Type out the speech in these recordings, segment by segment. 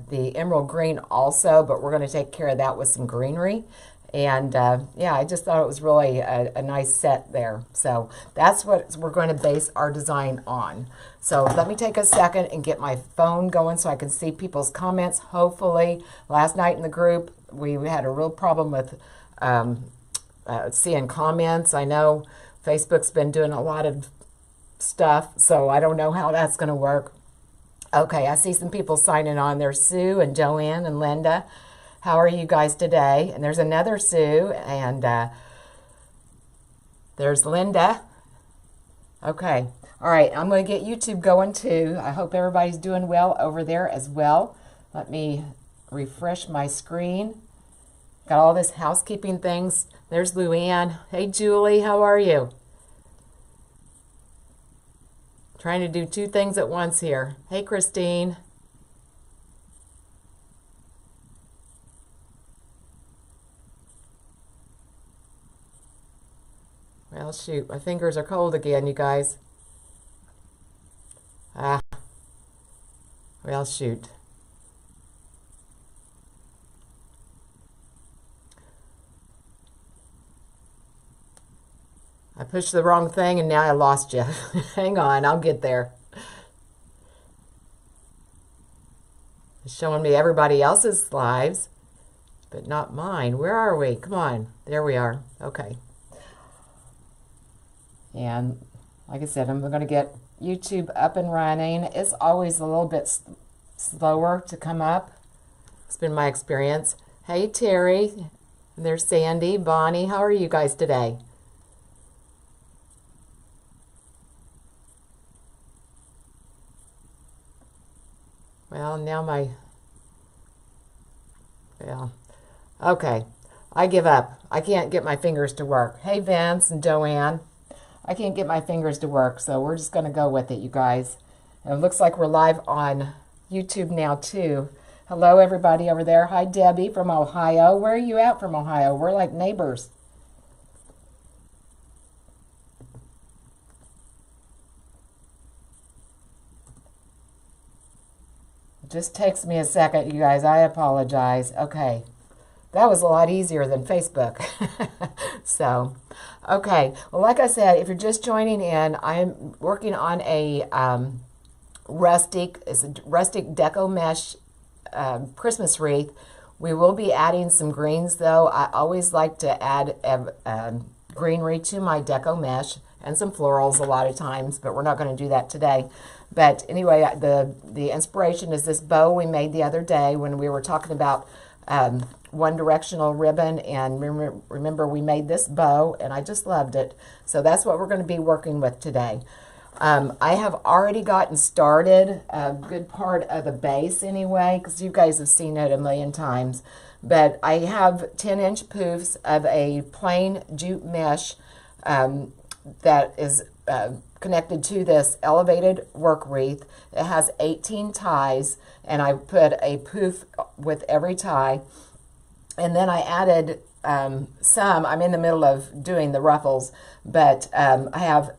the emerald green also, but we're going to take care of that with some greenery. And yeah, I just thought it was really a nice set there. So that's what we're going to base our design on. So let me take a second and get my phone going so I can see people's comments. Hopefully, last night in the group, we had a real problem with seeing comments. I know Facebook's been doing a lot of stuff, so I don't know how that's going to work. Okay, I see some people signing on. There's Sue and Joanne and Linda. How are you guys today? And there's another Sue, and there's Linda. Okay, all right, I'm going to get YouTube going too. I hope everybody's doing well over there as well. Let me refresh my screen. Got all this housekeeping things. There's Luann. Hey, Julie, how are you? Trying to do two things at once here. Hey, Christine. Well, shoot, my fingers are cold again, you guys. Well, shoot. I pushed the wrong thing and now I lost you. Hang on, I'll get there. It's showing me everybody else's lives, but not mine. Where are we? Come on. There we are. Okay. And like I said, I'm going to get YouTube up and running. It's always a little bit slower to come up. It's been my experience. Hey, Terry. And there's Sandy, Bonnie. How are you guys today? Well, now okay. I give up. I can't get my fingers to work. Hey, Vince and Joanne. I can't get my fingers to work, so we're just going to go with it, you guys. And it looks like we're live on YouTube now, too. Hello, everybody over there. Hi, Debbie from Ohio. Where are you at from Ohio? We're like neighbors. It just takes me a second, you guys. I apologize. Okay. That was a lot easier than Facebook. So, okay. Well, like I said, if you're just joining in, I'm working on a rustic Deco mesh Christmas wreath. We will be adding some greens, though. I always like to add greenery to my Deco mesh and some florals a lot of times, but we're not going to do that today. But anyway, the inspiration is this bow we made the other day when we were talking about one directional ribbon, and remember we made this bow and I just loved it. So that's what we're going to be working with today. I have already gotten started a good part of the base anyway, because you guys have seen it a million times, but I have 10-inch poofs of a plain jute mesh that is connected to this elevated work wreath. It has 18 ties, and I put a poof with every tie. And then I added some. I'm in the middle of doing the ruffles, but I have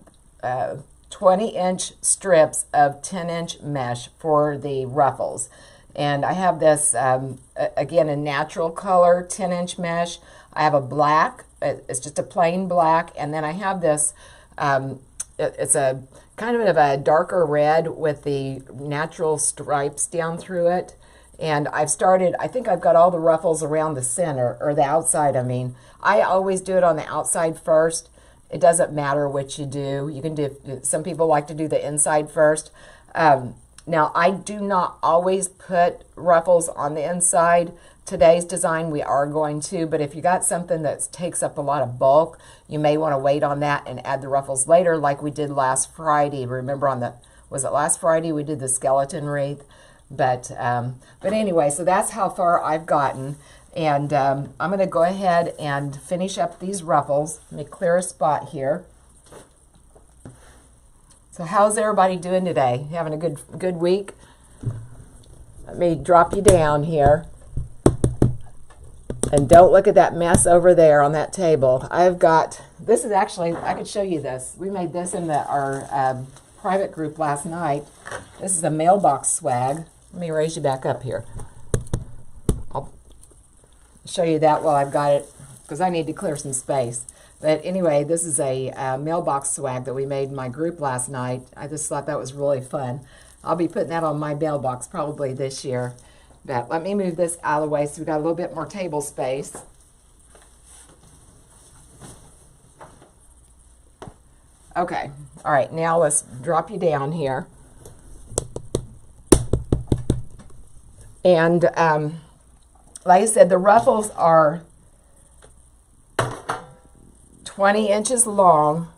20-inch strips of 10-inch mesh for the ruffles. And I have this, again, a natural color 10-inch mesh. I have a black. It's just a plain black. And then I have this, it's a kind of a darker red with the natural stripes down through it. And I've started, I think I've got all the ruffles around the center, or the outside, I mean. I always do it on the outside first. It doesn't matter what you do. You can do, some people like to do the inside first. Now, I do not always put ruffles on the inside. Today's design, we are going to, but if you got something that takes up a lot of bulk, you may want to wait on that and add the ruffles later, like we did last Friday. Remember on the, was it last Friday we did the skeleton wreath? But anyway, so that's how far I've gotten. And I'm going to go ahead and finish up these ruffles. Let me clear a spot here. So how's everybody doing today? Having a good week? Let me drop you down here. And don't look at that mess over there on that table. I've got, this is actually, I could show you this. We made this in our private group last night. This is a Mailbox Swag. Let me raise you back up here. I'll show you that while I've got it, because I need to clear some space. But anyway, this is a mailbox swag that we made in my group last night. I just thought that was really fun. I'll be putting that on my mailbox probably this year. But let me move this out of the way so we got a little bit more table space. Okay, all right, now let's drop you down here. And like I said, the ruffles are 20 inches long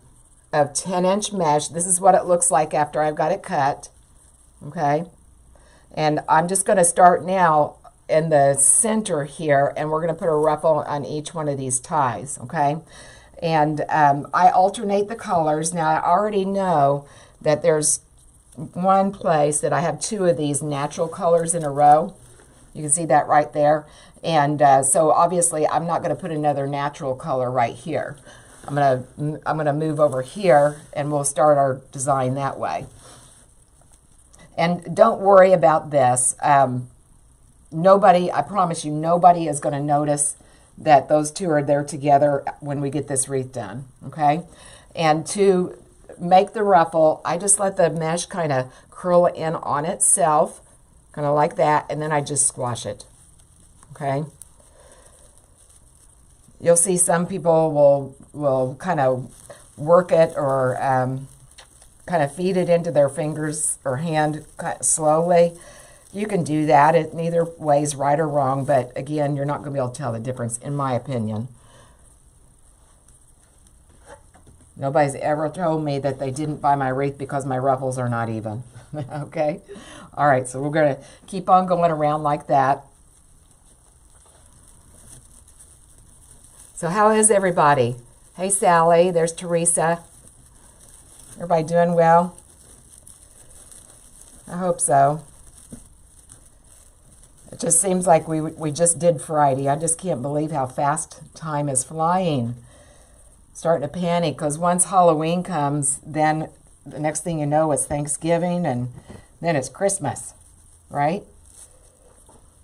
of 10-inch mesh. This is what it looks like after I've got it cut, okay? And I'm just going to start now in the center here, and we're going to put a ruffle on each one of these ties, okay? And I alternate the colors. Now, I already know that there's one place that I have two of these natural colors in a row. You can see that right there. And so obviously, I'm not going to put another natural color right here. I'm gonna move over here, and we'll start our design that way. And don't worry about this. Nobody, I promise you, nobody is going to notice that those two are there together when we get this wreath done, okay? And to make the ruffle, I just let the mesh kind of curl in on itself, kind of like that, and then I just squash it, okay? You'll see some people will kind of work it or kind of feed it into their fingers or hand slowly. You can do that. It neither way is right or wrong, but again, you're not going to be able to tell the difference, in my opinion. Nobody's ever told me that they didn't buy my wreath because my ruffles are not even. Okay? All right, so we're going to keep on going around like that. So how is everybody? Hey, Sally. There's Teresa. Everybody doing well? I hope so. It just seems like we just did Friday. I just can't believe how fast time is flying. Starting to panic because once Halloween comes, then the next thing you know, it's Thanksgiving, and then it's Christmas, right?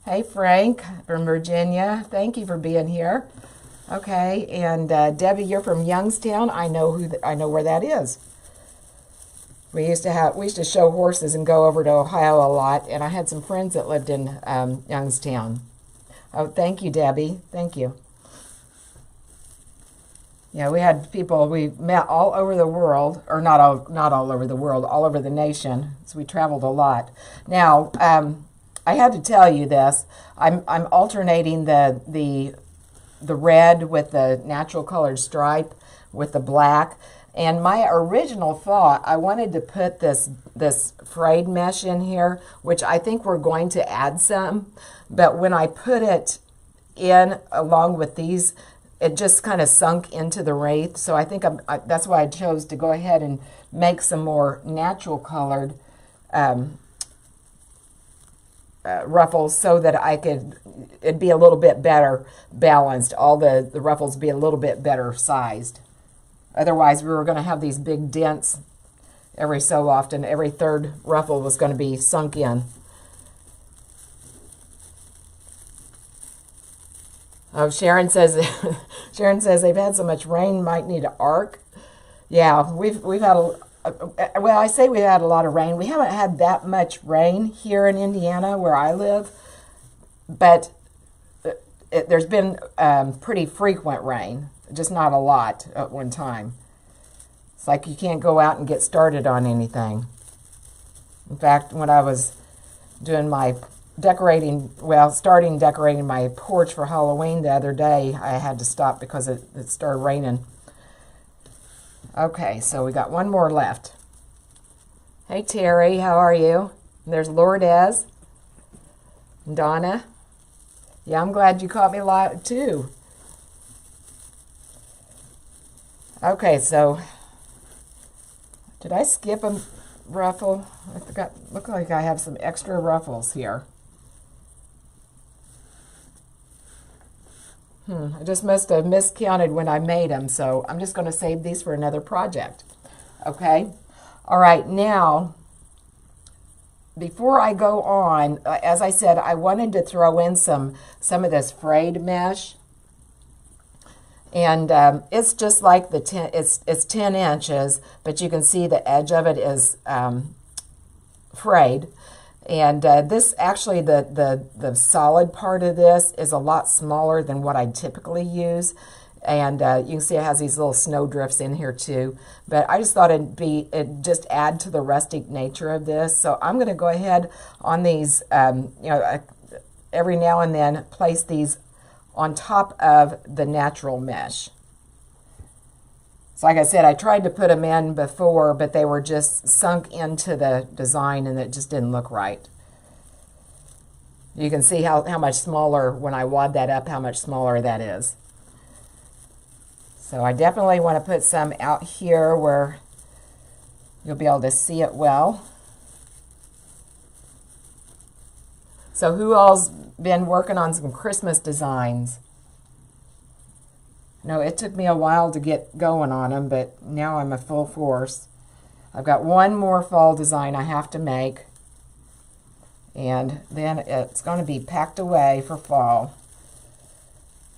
Hey, Frank from Virginia. Thank you for being here. Okay, and Debbie, you're from Youngstown. I know where that is. We used to show horses and go over to Ohio a lot, and I had some friends that lived in Youngstown. Oh, thank you, Debbie. Thank you. Yeah, we had people, we met all over the world, or not all over the world, all over the nation, so we traveled a lot. Now, I had to tell you this. I'm alternating the red with the natural colored stripe with the black. And my original thought, I wanted to put this frayed mesh in here, which I think we're going to add some. But when I put it in along with these, it just kind of sunk into the wreath. So I think that's why I chose to go ahead and make some more natural colored ruffles so that it'd be a little bit better balanced. All the ruffles be a little bit better sized. Otherwise, we were going to have these big dents every so often. Every third ruffle was going to be sunk in. Oh, Sharon says they've had so much rain, might need an arc. Yeah, we've had well, I say we've had a lot of rain. We haven't had that much rain here in Indiana where I live, but there's been pretty frequent rain. Just not a lot at one time. It's like you can't go out and get started on anything. In fact, when I was doing my starting decorating my porch for Halloween the other day, I had to stop because it started raining. Okay, so we got one more left. Hey, Terry, how are you? And there's Lourdes. Donna. Yeah, I'm glad you caught me live, too. Okay, so did I skip a ruffle? I forgot. Look like I have some extra ruffles here. I just must have miscounted when I made them, so I'm just going to save these for another project. Okay? All right, now before I go on, as I said, I wanted to throw in some of this frayed mesh. And it's just like the 10 inches, but you can see the edge of it is frayed. And this actually, the solid part of this is a lot smaller than what I typically use. And you can see it has these little snow drifts in here too. But I just thought it'd just add to the rustic nature of this. So I'm going to go ahead on these, every now and then place these on top of the natural mesh. So like I said, I tried to put them in before, but they were just sunk into the design and it just didn't look right. You can see how much smaller, when I wad that up, how much smaller that is. So I definitely want to put some out here where you'll be able to see it well. So who all's been working on some Christmas designs? No, it took me a while to get going on them, but now I'm a full force. I've got one more fall design I have to make, and then it's going to be packed away for fall.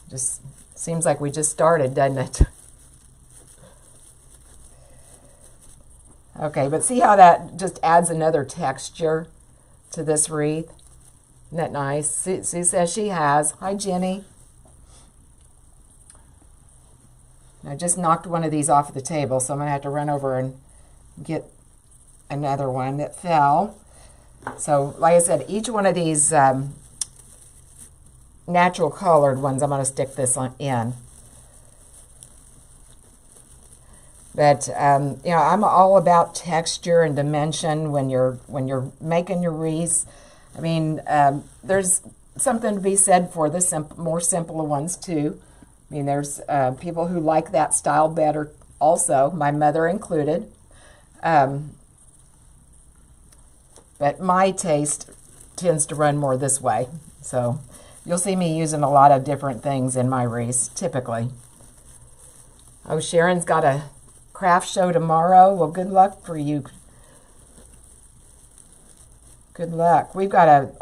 Just seems like we just started, doesn't it? Okay, but see how that just adds another texture to this wreath? Isn't that nice? Sue says she has. Hi, Jenny. I just knocked one of these off the table, so I'm going to have to run over and get another one that fell. So, like I said, each one of these natural colored ones, I'm going to stick this in. But I'm all about texture and dimension when you're making your wreaths. I mean, there's something to be said for the more simpler ones too. I mean, there's people who like that style better also, my mother included. But my taste tends to run more this way. So you'll see me using a lot of different things in my wreaths, typically. Oh, Sharon's got a craft show tomorrow. Well, good luck for you. Good luck. We've got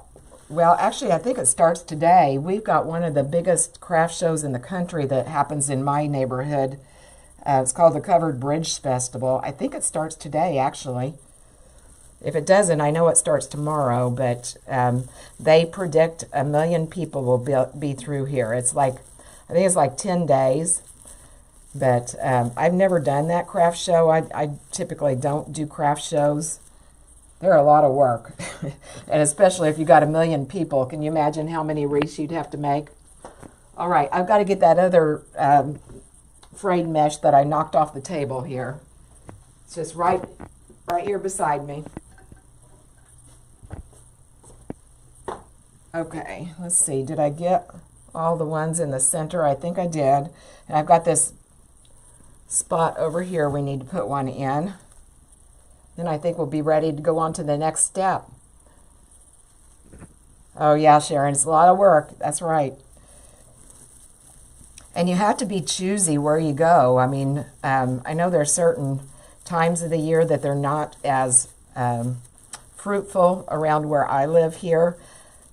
well, actually, I think it starts today. We've got one of the biggest craft shows in the country that happens in my neighborhood. It's called the Covered Bridge Festival. I think it starts today, actually. If it doesn't, I know it starts tomorrow, but they predict 1 million people will be through here. It's like, I think it's like 10 days. But I've never done that craft show. I typically don't do craft shows. They're a lot of work. And especially if you got 1 million people. Can you imagine how many wreaths you'd have to make? All right, I've got to get that other frayed mesh that I knocked off the table here. It's just right here beside me. Okay, let's see. Did I get all the ones in the center? I think I did. And I've got this spot over here we need to put one in. Then I think we'll be ready to go on to the next step. Oh yeah, Sharon, it's a lot of work. That's right. And you have to be choosy where you go. I mean, I know there's certain times of the year that they're not as fruitful around where I live here.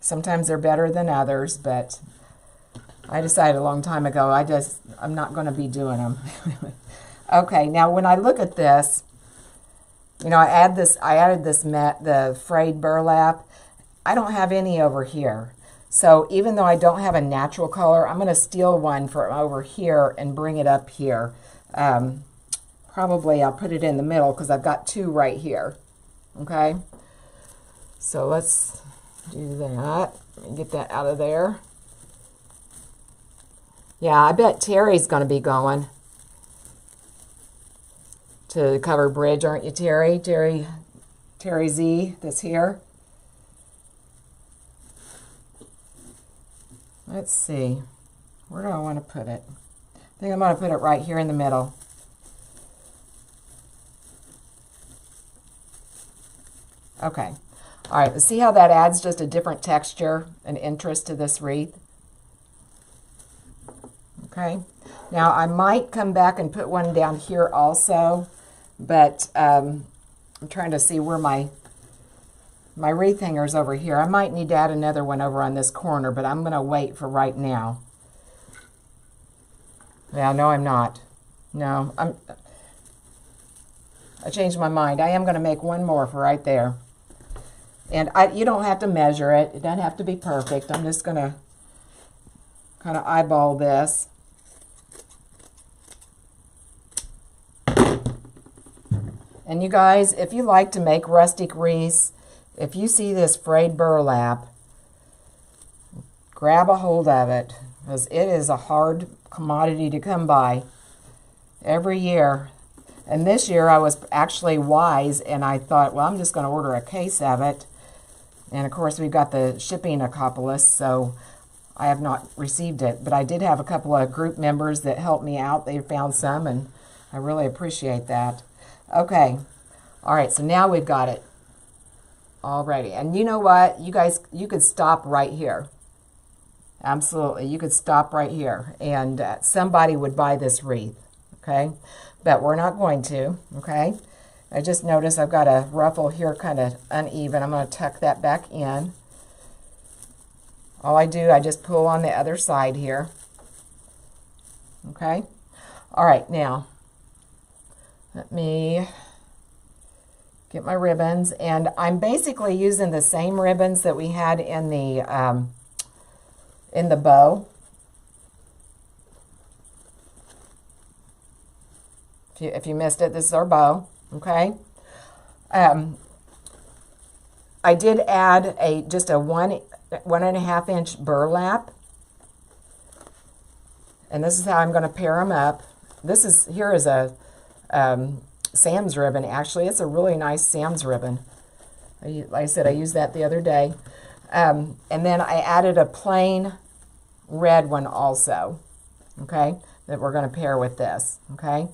Sometimes they're better than others, but I decided a long time ago I'm not going to be doing them. Okay, now when I look at this, you know, I added the frayed burlap. I don't have any over here. So even though I don't have a natural color, I'm going to steal one from over here and bring it up here. Probably I'll put it in the middle because I've got two right here. Okay, so let's do that. Let me get that out of there. Yeah, I bet Terry's going to be going to the Covered Bridge, aren't you, Terry? Terry Z, that's here. Let's see. Where do I want to put it? I think I'm going to put it right here in the middle. Okay. All right, let's see how that adds just a different texture and interest to this wreath. Okay. Now, I might come back and put one down here also, but I'm trying to see where my my wreath hanger's over here. I might need to add another one over on this corner, but I'm going to wait for right now. Yeah, no, I'm not. No, I changed my mind. I am going to make one more for right there. And you don't have to measure it. It doesn't have to be perfect. I'm just going to kind of eyeball this. And you guys, if you like to make rustic wreaths, if you see this frayed burlap, grab a hold of it, because it is a hard commodity to come by every year. And this year I was actually wise, and I thought, well, I'm just going to order a case of it. And of course we've got the shipping Acopolis, so I have not received it. But I did have a couple of group members that helped me out. They found some, and I really appreciate that. Okay, all right, so now we've got it all ready. And you know what, you guys, you could stop right here. Absolutely, you could stop right here, and somebody would buy this wreath, okay? But we're not going to, okay? I just noticed I've got a ruffle here kind of uneven. I'm going to tuck that back in. All I do, I just pull on the other side here, okay? All right, now, let me get my ribbons, and I'm basically using the same ribbons that we had in the bow. If you missed it, this is our bow, okay? I did add just a 1.5 inch burlap, and this is how I'm going to pair them up. Here is a Sam's ribbon. Actually, it's a really nice Sam's ribbon. Like I said, I used that the other day. And then I added a plain red one also, okay, that we're going to pair with this, okay?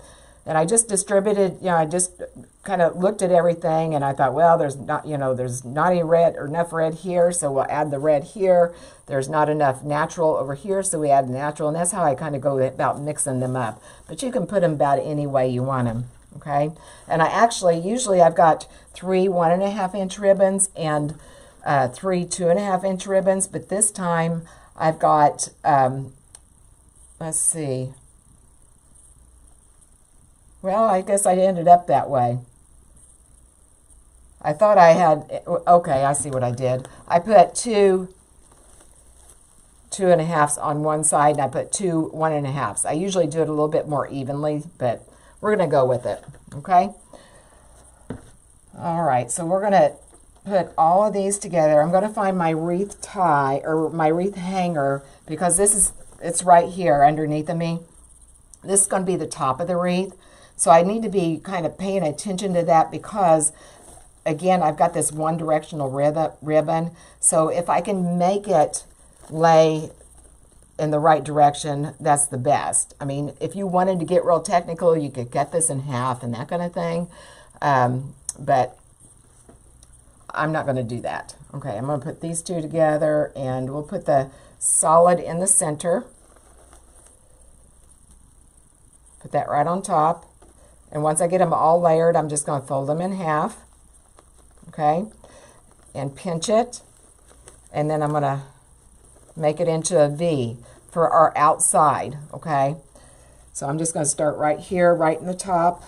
And I just distributed, I just kind of looked at everything, and I thought, well, there's not any red or enough red here, so we'll add the red here. There's not enough natural over here, so we add the natural, and that's how I kind of go about mixing them up. But you can put them about any way you want them, okay? And usually I've got 3 1.5 inch ribbons and 3 2.5 inch ribbons, but this time I've got, let's see. Well, I guess I ended up that way. I thought I had, okay, I see what I did. I put 2 2.5s on one side, and I put 2 1.5s. I usually do it a little bit more evenly, but we're going to go with it, okay? All right, so we're going to put all of these together. I'm going to find my wreath tie, or my wreath hanger, because it's right here underneath of me. This is going to be the top of the wreath. So I need to be kind of paying attention to that because, again, I've got this one directional ribbon. So if I can make it lay in the right direction, that's the best. I mean, if you wanted to get real technical, you could cut this in half and that kind of thing. But I'm not going to do that. Okay, I'm going to put these two together, and we'll put the solid in the center. Put that right on top. And once I get them all layered, I'm just going to fold them in half, okay, and pinch it, and then I'm going to make it into a V for our outside, okay. So I'm just going to start right here, right in the top.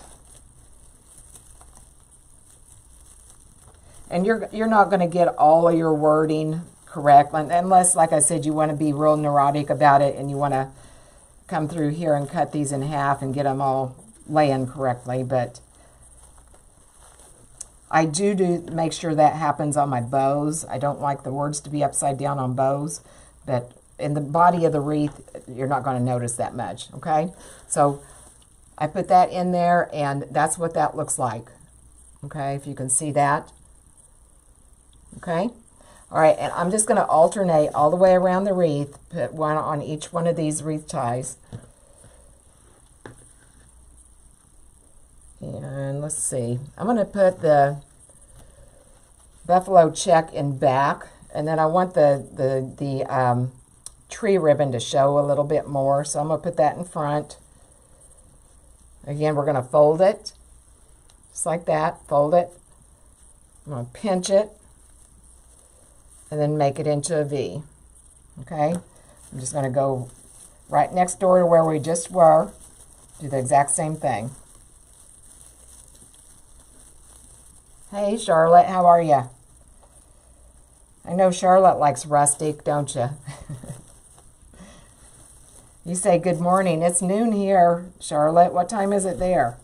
And you're not going to get all of your wording correct, unless, like I said, you want to be real neurotic about it and you want to come through here and cut these in half and get them all laying correctly. But I do make sure that happens on my bows. I don't like the words to be upside down on bows, but in the body of the wreath, you're not going to notice that much, okay? So I put that in there, and that's what that looks like, okay, if you can see that, okay? All right, and I'm just going to alternate all the way around the wreath, put one on each one of these wreath ties. And let's see, I'm going to put the buffalo check in back, and then I want the tree ribbon to show a little bit more, so I'm going to put that in front. Again, we're going to fold it, just like that, fold it. I'm going to pinch it, and then make it into a V. Okay? I'm just going to go right next door to where we just were, do the exact same thing. Hey, Charlotte, how are you? I know Charlotte likes rustic, don't you? You say good morning. It's noon here, Charlotte. What time is it there?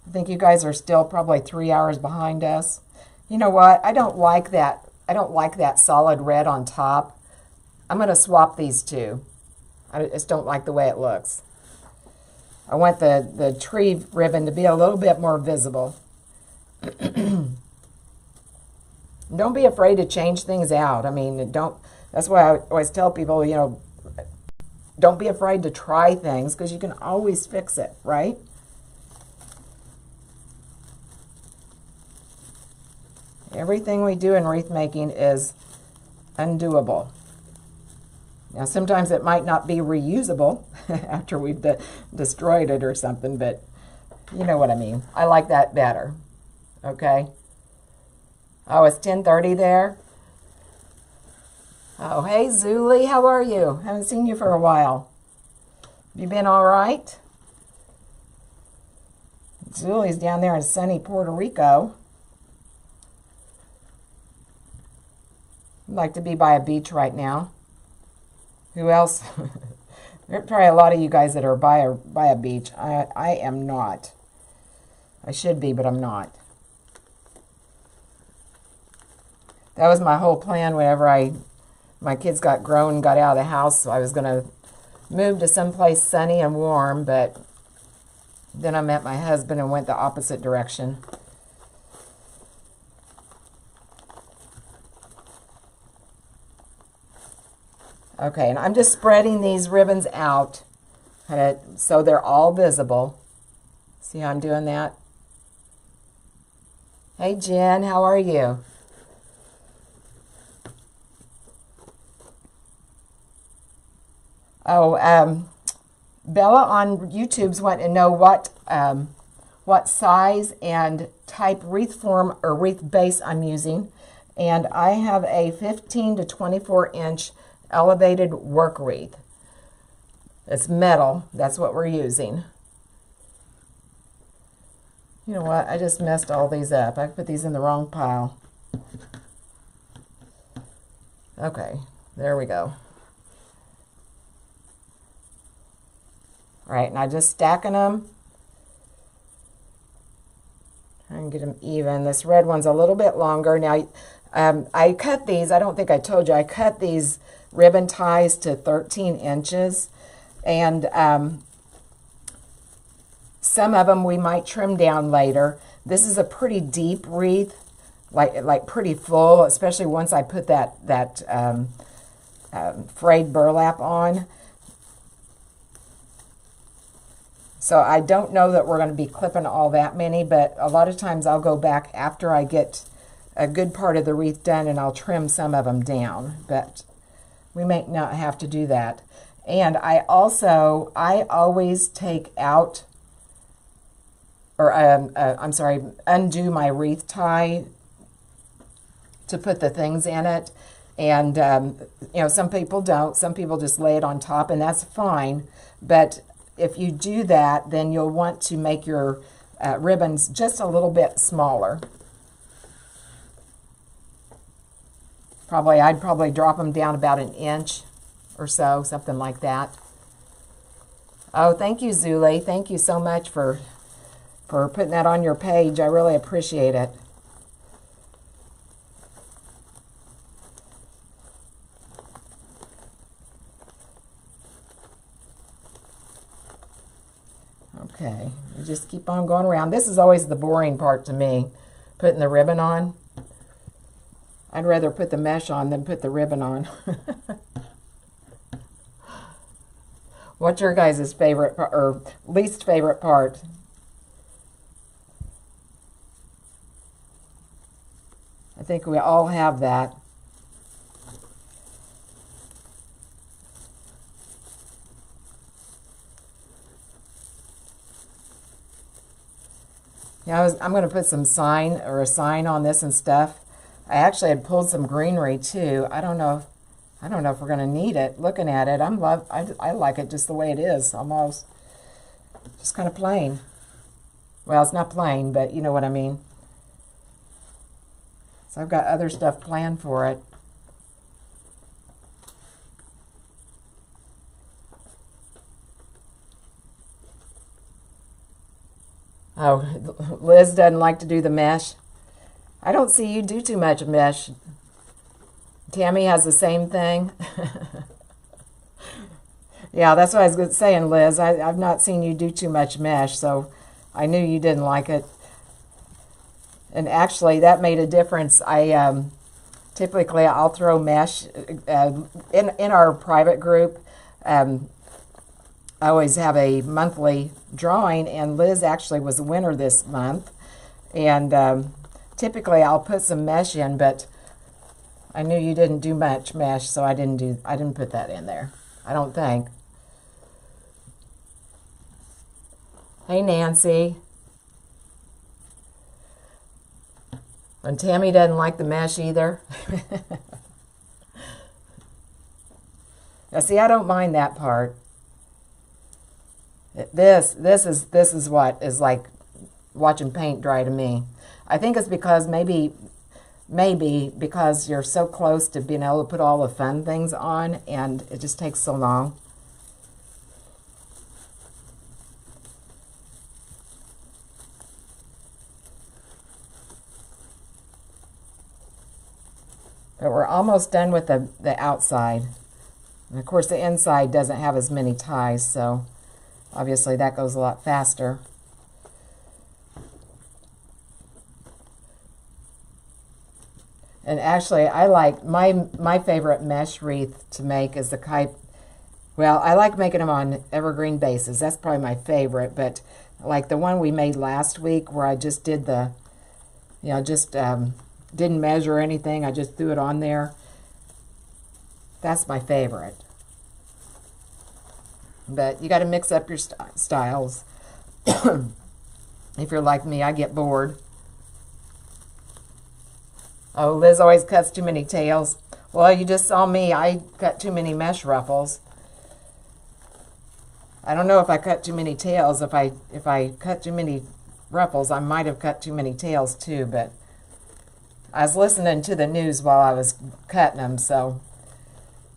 I think you guys are still probably 3 hours behind us. You know what? I don't like that. I don't like that solid red on top. I'm going to swap these two. I just don't like the way it looks. I want the tree ribbon to be a little bit more visible. Don't be afraid to change things out. I mean, that's why I always tell people, you know, don't be afraid to try things because you can always fix it, right? Everything we do in wreath making is undoable. Now, sometimes it might not be reusable after we've destroyed it or something, but you know what I mean. I like that better, okay? Oh, it's 10:30 there? Oh, hey, Zuli, how are you? Haven't seen you for a while. You been all right? Zuli's down there in sunny Puerto Rico. I'd like to be by a beach right now. Who else? There are probably a lot of you guys that are by a beach. I am not. I should be, but I'm not. That was my whole plan whenever my kids got grown and got out of the house. So I was going to move to someplace sunny and warm, but then I met my husband and went the opposite direction. Okay, and I'm just spreading these ribbons out so they're all visible. See how I'm doing that? Hey, Jen, how are you? Oh, Bella on YouTube's wanting to know what size and type wreath form or wreath base I'm using. And I have a 15 to 24 inch elevated work wreath. It's metal. That's what we're using. You know what? I just messed all these up. I put these in the wrong pile. Okay, there we go. All right, and I'm just stacking them. Try and get them even. This red one's a little bit longer. Now, I cut these. I don't think I told you. I cut these ribbon ties to 13 inches. And some of them we might trim down later. This is a pretty deep wreath, like pretty full, especially once I put that frayed burlap on. So I don't know that we're going to be clipping all that many, but a lot of times I'll go back after I get a good part of the wreath done and I'll trim some of them down, but we may not have to do that. And I always take out, or undo my wreath tie to put the things in it. And, you know, some people don't. Some people just lay it on top, and that's fine. But if you do that, then you'll want to make your ribbons just a little bit smaller. I'd probably drop them down about an inch or so, something like that. Oh, thank you, Zuli. Thank you so much for putting that on your page. I really appreciate it. Okay, you just keep on going around. This is always the boring part to me, putting the ribbon on. I'd rather put the mesh on than put the ribbon on. What's your guys' favorite or least favorite part? I think we all have that. Yeah, I'm going to put some sign or a sign on this and stuff. I actually had pulled some greenery too. I don't know if we're going to need it. Looking at it, I like it just the way it is, almost. Just kind of plain. Well, it's not plain, but you know what I mean. So I've got other stuff planned for it. Oh, Liz doesn't like to do the mesh. I don't see you do too much mesh. Tammy has the same thing. Yeah, that's what I was saying, Liz. I've not seen you do too much mesh, so I knew you didn't like it. And actually, that made a difference. Typically I'll throw mesh in our private group. I always have a monthly drawing, and Liz actually was the winner this month. And typically I'll put some mesh in, but I knew you didn't do much mesh, so I didn't put that in there. I don't think. Hey, Nancy. And Tammy doesn't like the mesh either. Now, see, I don't mind that part. This is what is like watching paint dry to me. I think it's because maybe because you're so close to being able to put all the fun things on, and it just takes so long. But we're almost done with the outside. And of course the inside doesn't have as many ties, so obviously that goes a lot faster. And actually I like, my favorite mesh wreath to make is the kite. Well, I like making them on evergreen bases. That's probably my favorite, but like the one we made last week where I just did the, didn't measure anything, I just threw it on there. That's my favorite. But you got to mix up your styles. If you're like me, I get bored. Oh, Liz always cuts too many tails. Well, you just saw me. I cut too many mesh ruffles. I don't know if I cut too many tails. If I cut too many ruffles, I might have cut too many tails too, but I was listening to the news while I was cutting them, so,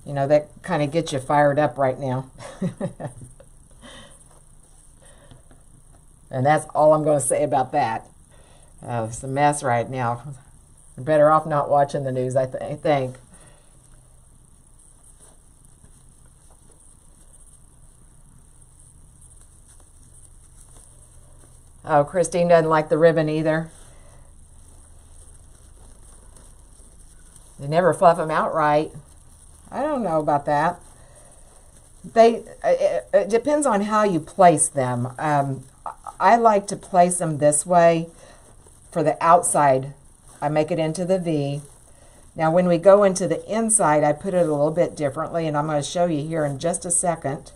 you know, that kind of gets you fired up right now. And that's all I'm going to say about that. It's a mess right now. You're better off not watching the news, I think. Oh, Christine doesn't like the ribbon either. They never fluff them out right. I don't know about that. It depends on how you place them. I like to place them this way. For the outside, I make it into the V. Now when we go into the inside, I put it a little bit differently, and I'm going to show you here in just a second.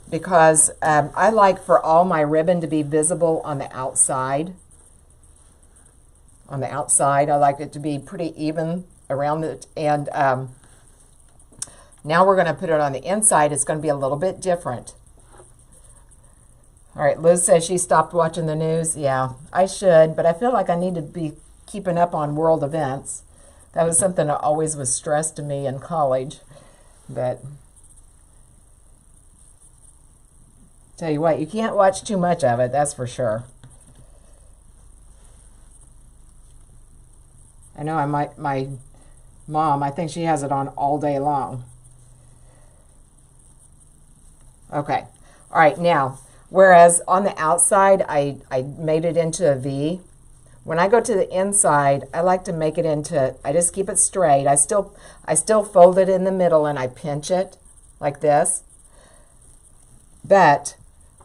Because I like for all my ribbon to be visible on the outside. On the outside, I like it to be pretty even around it. And now we're going to put it on the inside. It's going to be a little bit different. All right, Liz says she stopped watching the news. Yeah, I should, but I feel like I need to be keeping up on world events. That was something that always was stressed to me in college. But tell you what, you can't watch too much of it, that's for sure. I know my mom, I think she has it on all day long. Okay. All right, now, whereas on the outside, I made it into a V. When I go to the inside, I like to make it into, I just keep it straight. I still fold it in the middle and I pinch it like this. But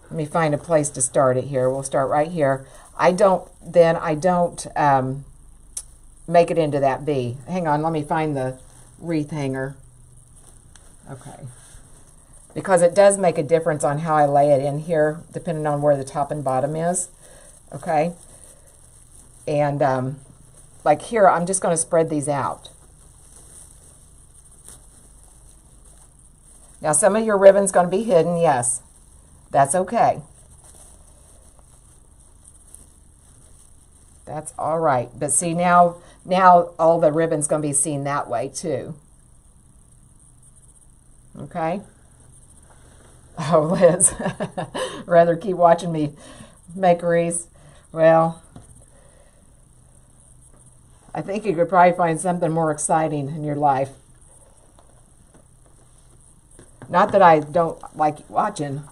let me find a place to start it here. We'll start right here. I don't make it into that V. Hang on, let me find the wreath hanger. Okay. Because it does make a difference on how I lay it in here, depending on where the top and bottom is. Okay. And like here, I'm just going to spread these out. Now some of your ribbon's going to be hidden, yes. That's okay. That's all right. But see, now all the ribbon's going to be seen that way too. Okay? Oh, Liz. Rather keep watching me make wreaths. Well, I think you could probably find something more exciting in your life. Not that I don't like watching.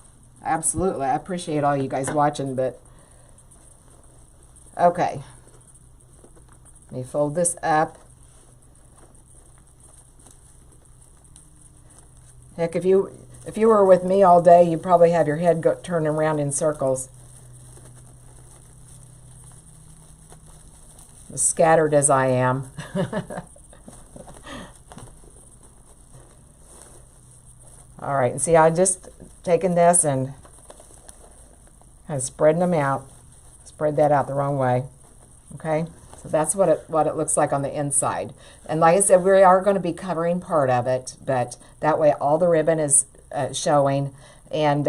Absolutely. I appreciate all you guys watching, but okay. Let me fold this up. Heck, if you were with me all day, you'd probably have your head turning around in circles. As scattered as I am. All right, and see, I just taken this and kind of spreading them out. Spread that out the wrong way. Okay, so that's what it looks like on the inside. And like I said, we are going to be covering part of it, but that way all the ribbon is showing. And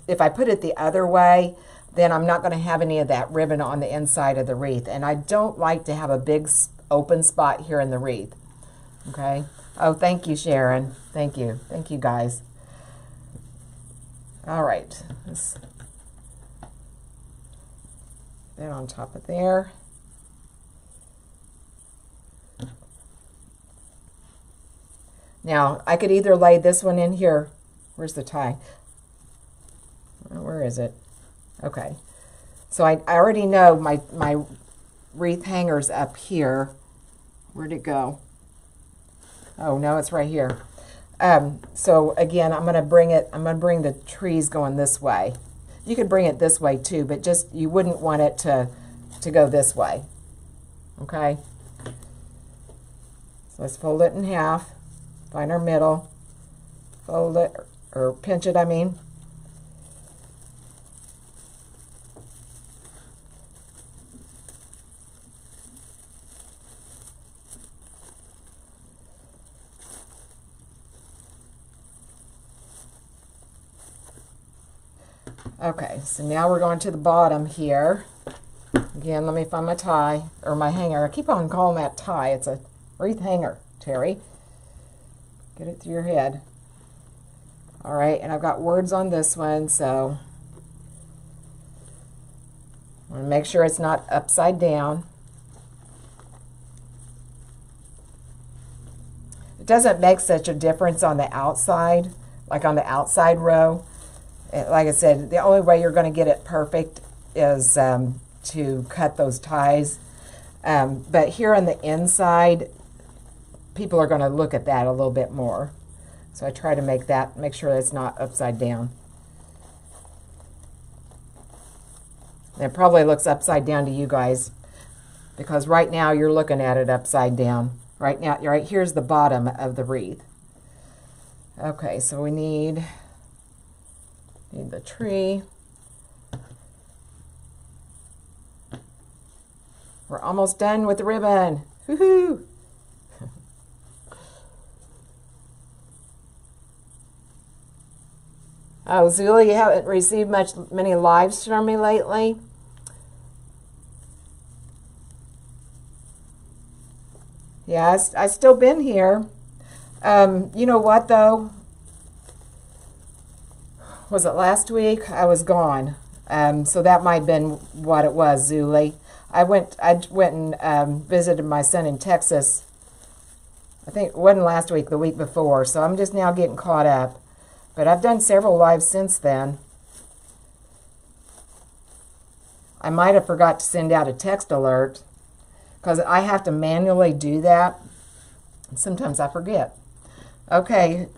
if I put it the other way, then I'm not going to have any of that ribbon on the inside of the wreath. And I don't like to have a big open spot here in the wreath. Okay. Oh, thank you, Sharon. Thank you. Thank you, guys. All right. Let's put that on top of there. Now, I could either lay this one in here. Where's the tie? Where is it? Okay. So I already know my wreath hanger's up here. Where'd it go? Oh, no, it's right here. So again, I'm going to bring the trees going this way. You could bring it this way too, but just, you wouldn't want it to go this way. Okay? So let's fold it in half. Find our middle. Fold it, or pinch it, I mean. Okay, so now we're going to the bottom here. Again, let me find my tie, or my hanger. I keep on calling that tie. It's a wreath hanger, Terry. Get it through your head. All right, and I've got words on this one, so I want to make sure it's not upside down. It doesn't make such a difference on the outside, like on the outside row. Like I said, the only way you're going to get it perfect is to cut those ties. But here on the inside, people are going to look at that a little bit more. So I try to make sure it's not upside down. And it probably looks upside down to you guys, because right now you're looking at it upside down. Right now, right here's the bottom of the wreath. Okay, so we need the tree. We're almost done with the ribbon. Woohoo! Oh, Zula, you haven't received many lives from me lately? Yeah, I still been here. You know what though? Was it last week? I was gone. So that might have been what it was, Zuli. I went and visited my son in Texas. I think it wasn't last week, the week before. So I'm just now getting caught up. But I've done several lives since then. I might have forgot to send out a text alert, because I have to manually do that. And sometimes I forget. Okay.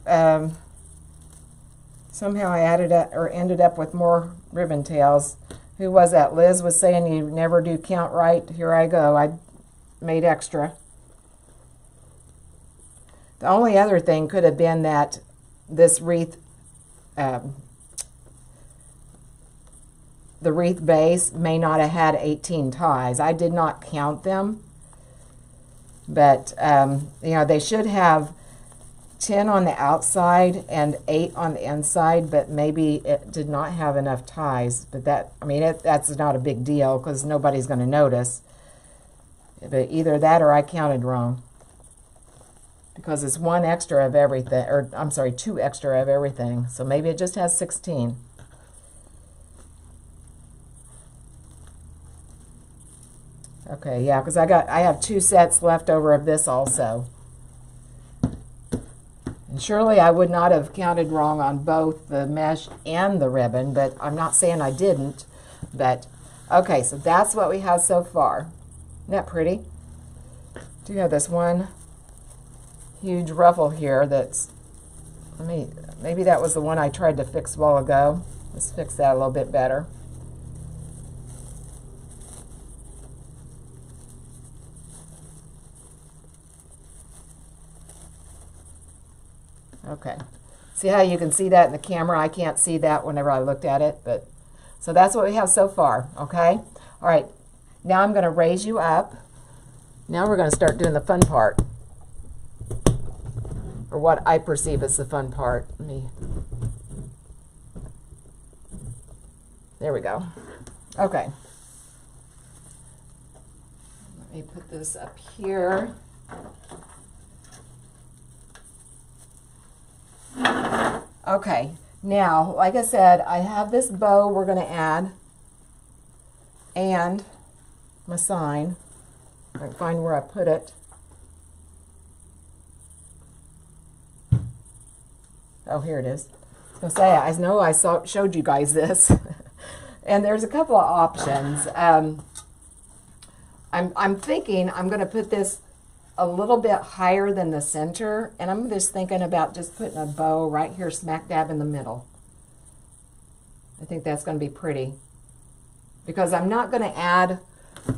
Somehow I ended up with more ribbon tails. Who was that? Liz was saying you never do count right. Here I go. I made extra. The only other thing could have been that this wreath, the wreath base may not have had 18 ties. I did not count them. But, you know, they should have 10 on the outside and 8 on the inside, but maybe it did not have enough ties. But that, I mean, that's not a big deal because nobody's going to notice. But either that or I counted wrong. Because it's 1 extra of everything, or I'm sorry, 2 extra of everything. So maybe it just has 16. Okay, yeah, because I have 2 sets left over of this also. And surely I would not have counted wrong on both the mesh and the ribbon, but I'm not saying I didn't. But, okay, so that's what we have so far. Isn't that pretty? Do you have this one huge ruffle here that's, maybe that was the one I tried to fix a while ago. Let's fix that a little bit better. Okay, see how you can see that in the camera? I can't see that whenever I looked at it, but so that's what we have so far, okay? All right, now I'm going to raise you up. Now we're going to start doing the fun part, or what I perceive as the fun part. There we go. Okay. Let me put this up here. Okay, now, like I said, I have this bow we're going to add, and my sign. I can find where I put it. Oh, here it is. I was going to say, I know I showed you guys this. And there's a couple of options. I'm thinking I'm going to put this a little bit higher than the center, and I'm just thinking about just putting a bow right here smack dab in the middle. I think that's going to be pretty, because I'm not going to add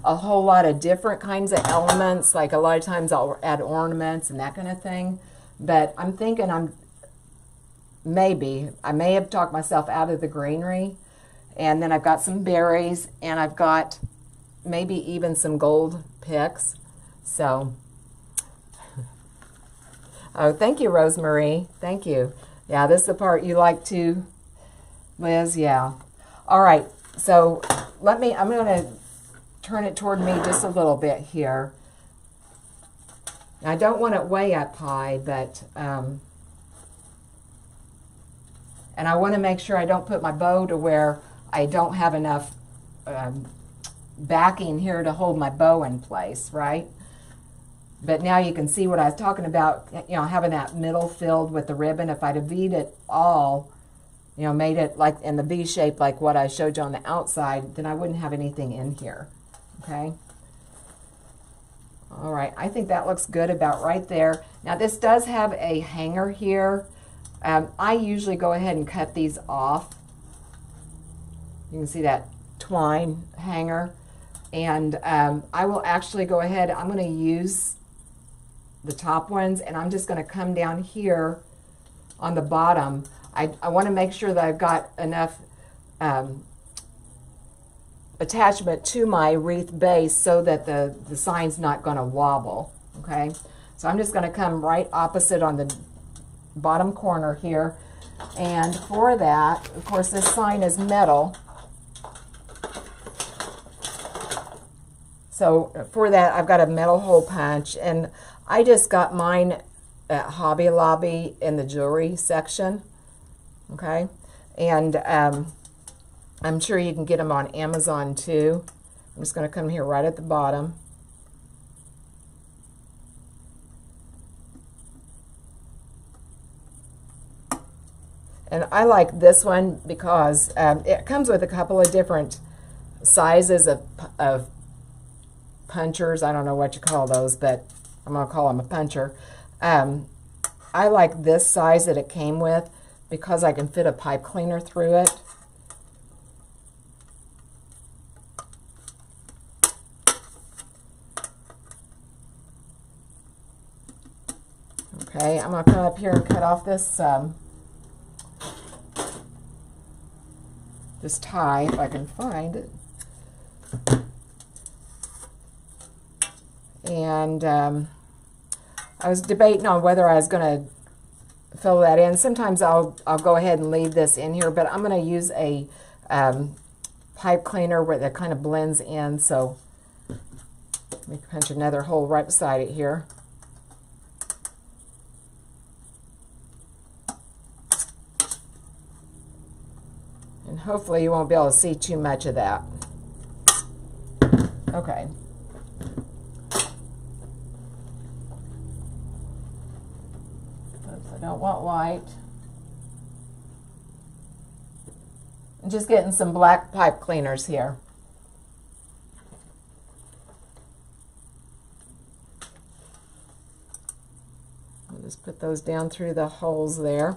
a whole lot of different kinds of elements. Like a lot of times I'll add ornaments and that kind of thing, but I'm thinking I may have talked myself out of the greenery, and then I've got some berries, and I've got maybe even some gold picks. So oh, thank you, Rosemary. Thank you. Yeah, this is the part you like too, Liz. Yeah. All right. So I'm going to turn it toward me just a little bit here. I don't want it way up high, but, and I want to make sure I don't put my bow to where I don't have enough backing here to hold my bow in place, right? But now you can see what I was talking about, you know, having that middle filled with the ribbon. If I'd have V'd it all, you know, made it like in the V shape like what I showed you on the outside, then I wouldn't have anything in here, okay? All right, I think that looks good about right there. Now this does have a hanger here. I usually go ahead and cut these off. You can see that twine hanger. And I will actually go ahead, I'm going to use the top ones, and I'm just going to come down here on the bottom. I want to make sure that I've got enough attachment to my wreath base so that the sign's not going to wobble, okay? So I'm just going to come right opposite on the bottom corner here. And for that, of course, this sign is metal. So for that, I've got a metal hole punch, and I just got mine at Hobby Lobby in the jewelry section, okay? And I'm sure you can get them on Amazon too. I'm just going to come here right at the bottom. And I like this one because it comes with a couple of different sizes of punchers. I don't know what you call those, but I'm going to call them a puncher. I like this size that it came with because I can fit a pipe cleaner through it. Okay, I'm going to come up here and cut off this this tie if I can find it. And I was debating on whether I was going to fill that in. Sometimes I'll go ahead and leave this in here, but I'm going to use a pipe cleaner where that kind of blends in. So let me punch another hole right beside it here. And hopefully you won't be able to see too much of that. Okay. Oops, I don't want white. I'm just getting some black pipe cleaners here. I'll just put those down through the holes there.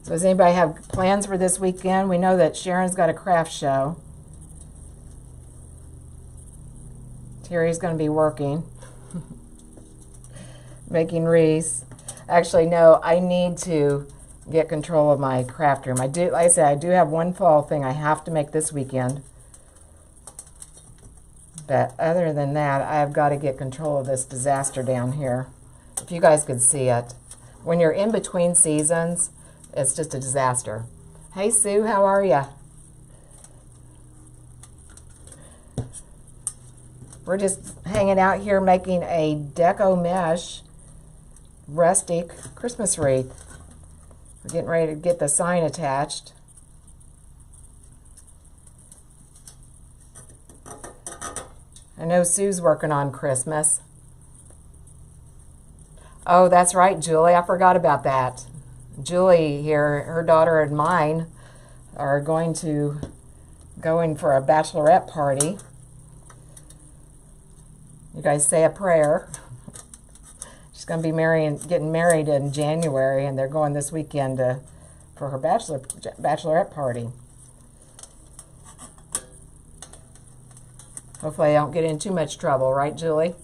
So does anybody have plans for this weekend? We know that Sharon's got a craft show. Terry's going to be working, making wreaths. Actually, no, I need to get control of my craft room. Like I said, I do have one fall thing I have to make this weekend. But other than that, I've got to get control of this disaster down here. If you guys could see it. When you're in between seasons, it's just a disaster. Hey, Sue, how are ya? We're just hanging out here making a Deco mesh rustic Christmas wreath. We're getting ready to get the sign attached. I know Sue's working on Christmas. Oh, that's right, Julie. I forgot about that. Julie here, her daughter and mine are going to go in for a bachelorette party. You guys say a prayer. She's going to be getting married in January, and they're going this weekend for her bachelorette party. Hopefully I don't get in too much trouble, right, Julie?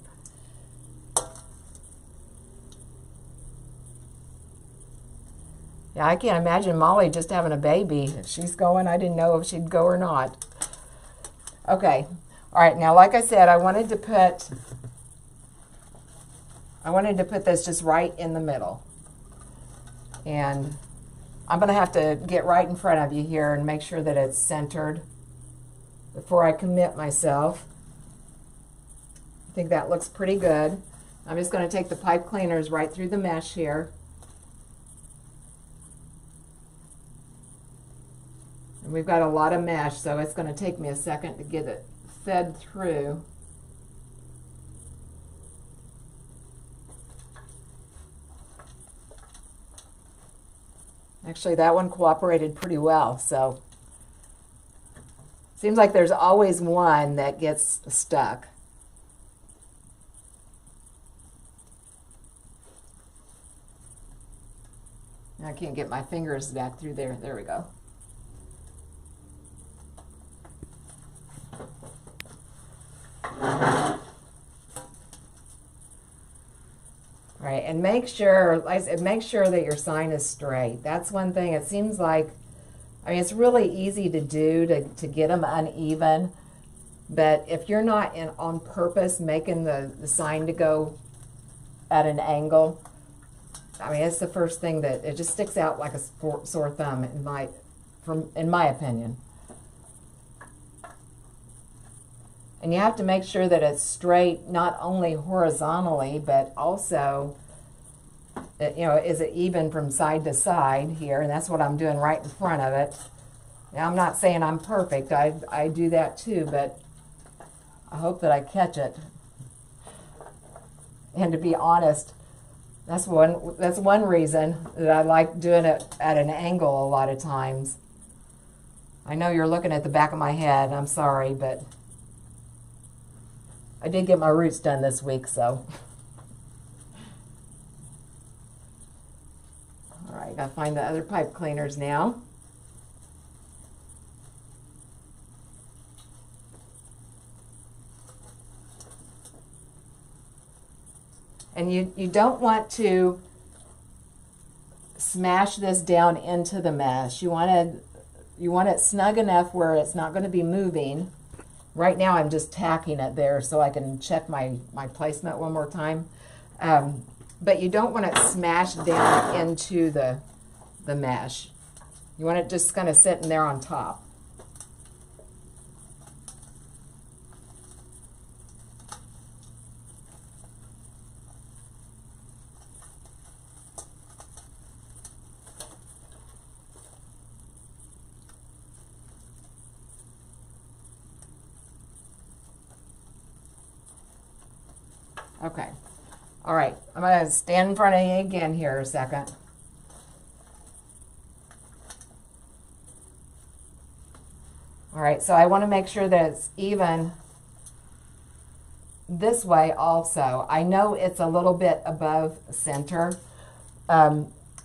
Yeah, I can't imagine Molly just having a baby. She's going. I didn't know if she'd go or not. Okay. All right. Now, like I said, I wanted to put this just right in the middle. And I'm going to have to get right in front of you here and make sure that it's centered before I commit myself. I think that looks pretty good. I'm just going to take the pipe cleaners right through the mesh here. And we've got a lot of mesh, so it's going to take me a second to get it fed through. Actually, that one cooperated pretty well, so seems like there's always one that gets stuck. I can't get my fingers back through there. There we go. All right, and make sure, like I said, make sure that your sign is straight. That's one thing. It seems like, I mean, it's really easy to do to get them uneven, but if you're not on purpose making the sign to go at an angle, I mean, it's the first thing that it just sticks out like a sore thumb in my opinion. And you have to make sure that it's straight, not only horizontally, but also, you know, is it even from side to side here? And that's what I'm doing right in front of it. Now, I'm not saying I'm perfect. I do that too, but I hope that I catch it. And to be honest, that's one reason that I like doing it at an angle a lot of times. I know you're looking at the back of my head. I'm sorry, but I did get my roots done this week, so. All right, gotta find the other pipe cleaners now. And you don't want to smash this down into the mesh. You want it snug enough where it's not going to be moving. Right now I'm just tacking it there so I can check my placement one more time. But you don't want it smashed down into the mesh. You want it just kind of sitting there on top. Okay. All right. I'm going to stand in front of you again here a second. All right. So I want to make sure that it's even this way also. I know it's a little bit above center.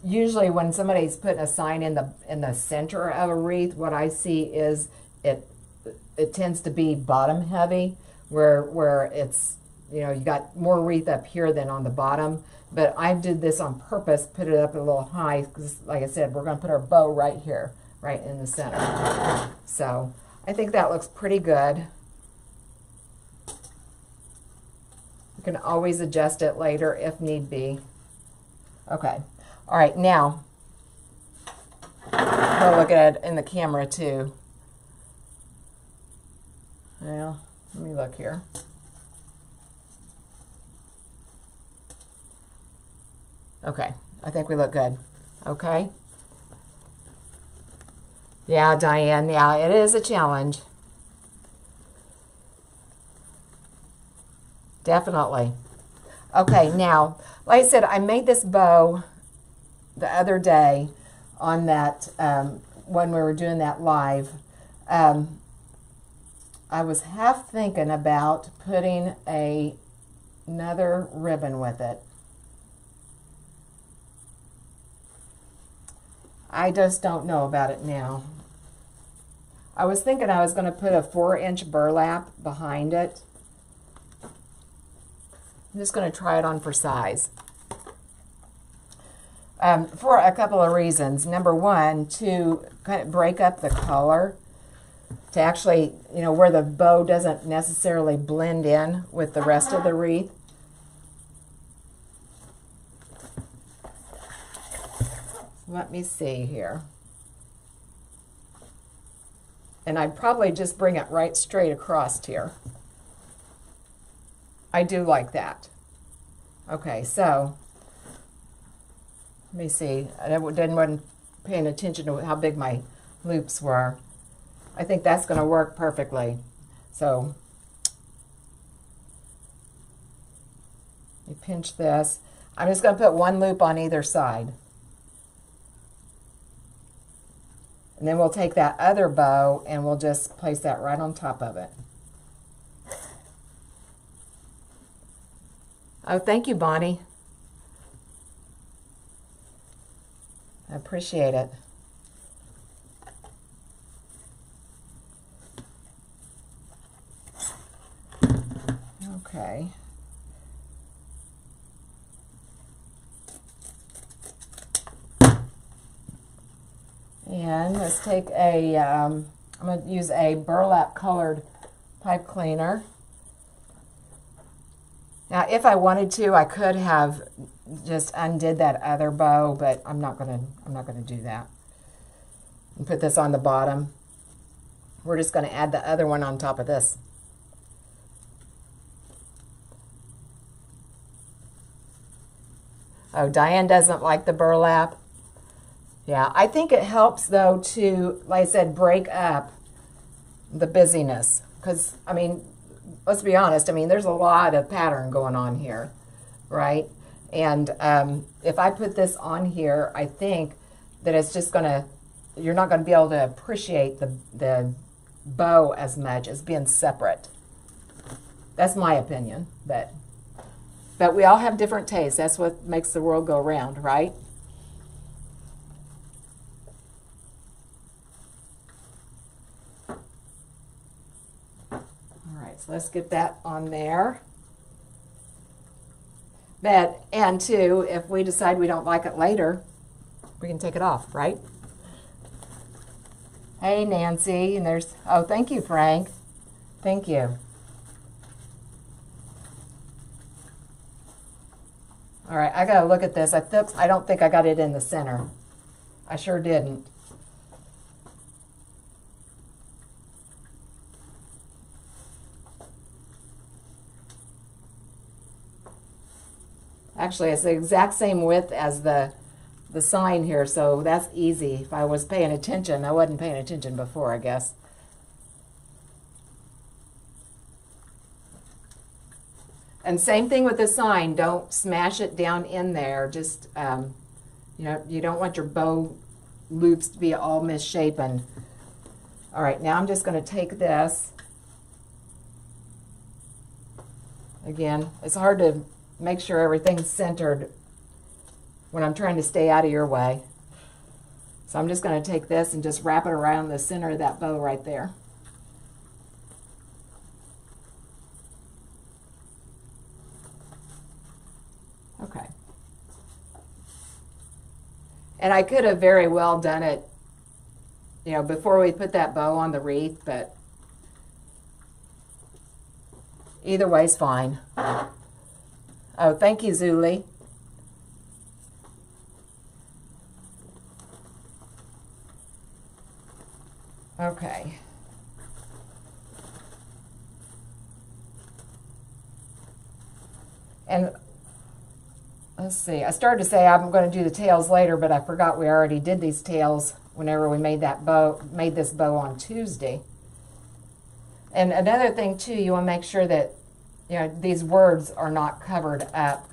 Usually when somebody's putting a sign in the center of a wreath, what I see is it tends to be bottom heavy, where it's, you know, you got more wreath up here than on the bottom. But I did this on purpose, put it up a little high, because like I said, we're going to put our bow right here, right in the center. So I think that looks pretty good. You can always adjust it later if need be. Okay. All right, now, we'll look at it in the camera too. Now, let me look here. Okay, I think we look good. Okay. Yeah, Diane, yeah, it is a challenge. Definitely. Okay, now, like I said, I made this bow the other day on that, when we were doing that live. I was half thinking about putting another ribbon with it. I just don't know about it now. I was thinking I was going to put a 4-inch burlap behind it. I'm just going to try it on for size. For a couple of reasons. Number one, to kind of break up the color, to actually, you know, where the bow doesn't necessarily blend in with the rest of the wreath. Let me see here. And I'd probably just bring it right straight across here. I do like that. Okay, so let me see. I wasn't paying attention to how big my loops were. I think that's going to work perfectly. So you pinch this. I'm just going to put one loop on either side. And then we'll take that other bow and we'll just place that right on top of it. Oh, thank you, Bonnie. I appreciate it. Okay. And let's take a, I'm going to use a burlap colored pipe cleaner. Now, if I wanted to, I could have just undid that other bow, but I'm not gonna do that. And put this on the bottom. We're just gonna add the other one on top of this. Oh, Diane doesn't like the burlap. Yeah, I think it helps though to, like I said, break up the busyness. Because, I mean, let's be honest, I mean, there's a lot of pattern going on here, right? And if I put this on here, I think that it's just gonna, you're not gonna be able to appreciate the bow as much as being separate. That's my opinion, but we all have different tastes. That's what makes the world go round, right? So let's get that on there. But, and two, if we decide we don't like it later, we can take it off, right? Hey, Nancy, and there's, oh, thank you, Frank. Thank you. All right, I gotta look at this. I don't think I got it in the center. I sure didn't. Actually, it's the exact same width as the sign here, so that's easy. If I was paying attention, I wasn't paying attention before, I guess. And same thing with the sign. Don't smash it down in there. Just, you know, you don't want your bow loops to be all misshapen. All right, now I'm just going to take this. Again, it's hard to make sure everything's centered when I'm trying to stay out of your way. So I'm just going to take this and just wrap it around the center of that bow right there. Okay. And I could have very well done it, you know, before we put that bow on the wreath, but either way's fine. Oh, thank you, Zuli. Okay. And let's see, I started to say I'm going to do the tails later, but I forgot we already did these tails whenever we made this bow on Tuesday. And another thing too, you want to make sure that, you know, these words are not covered up.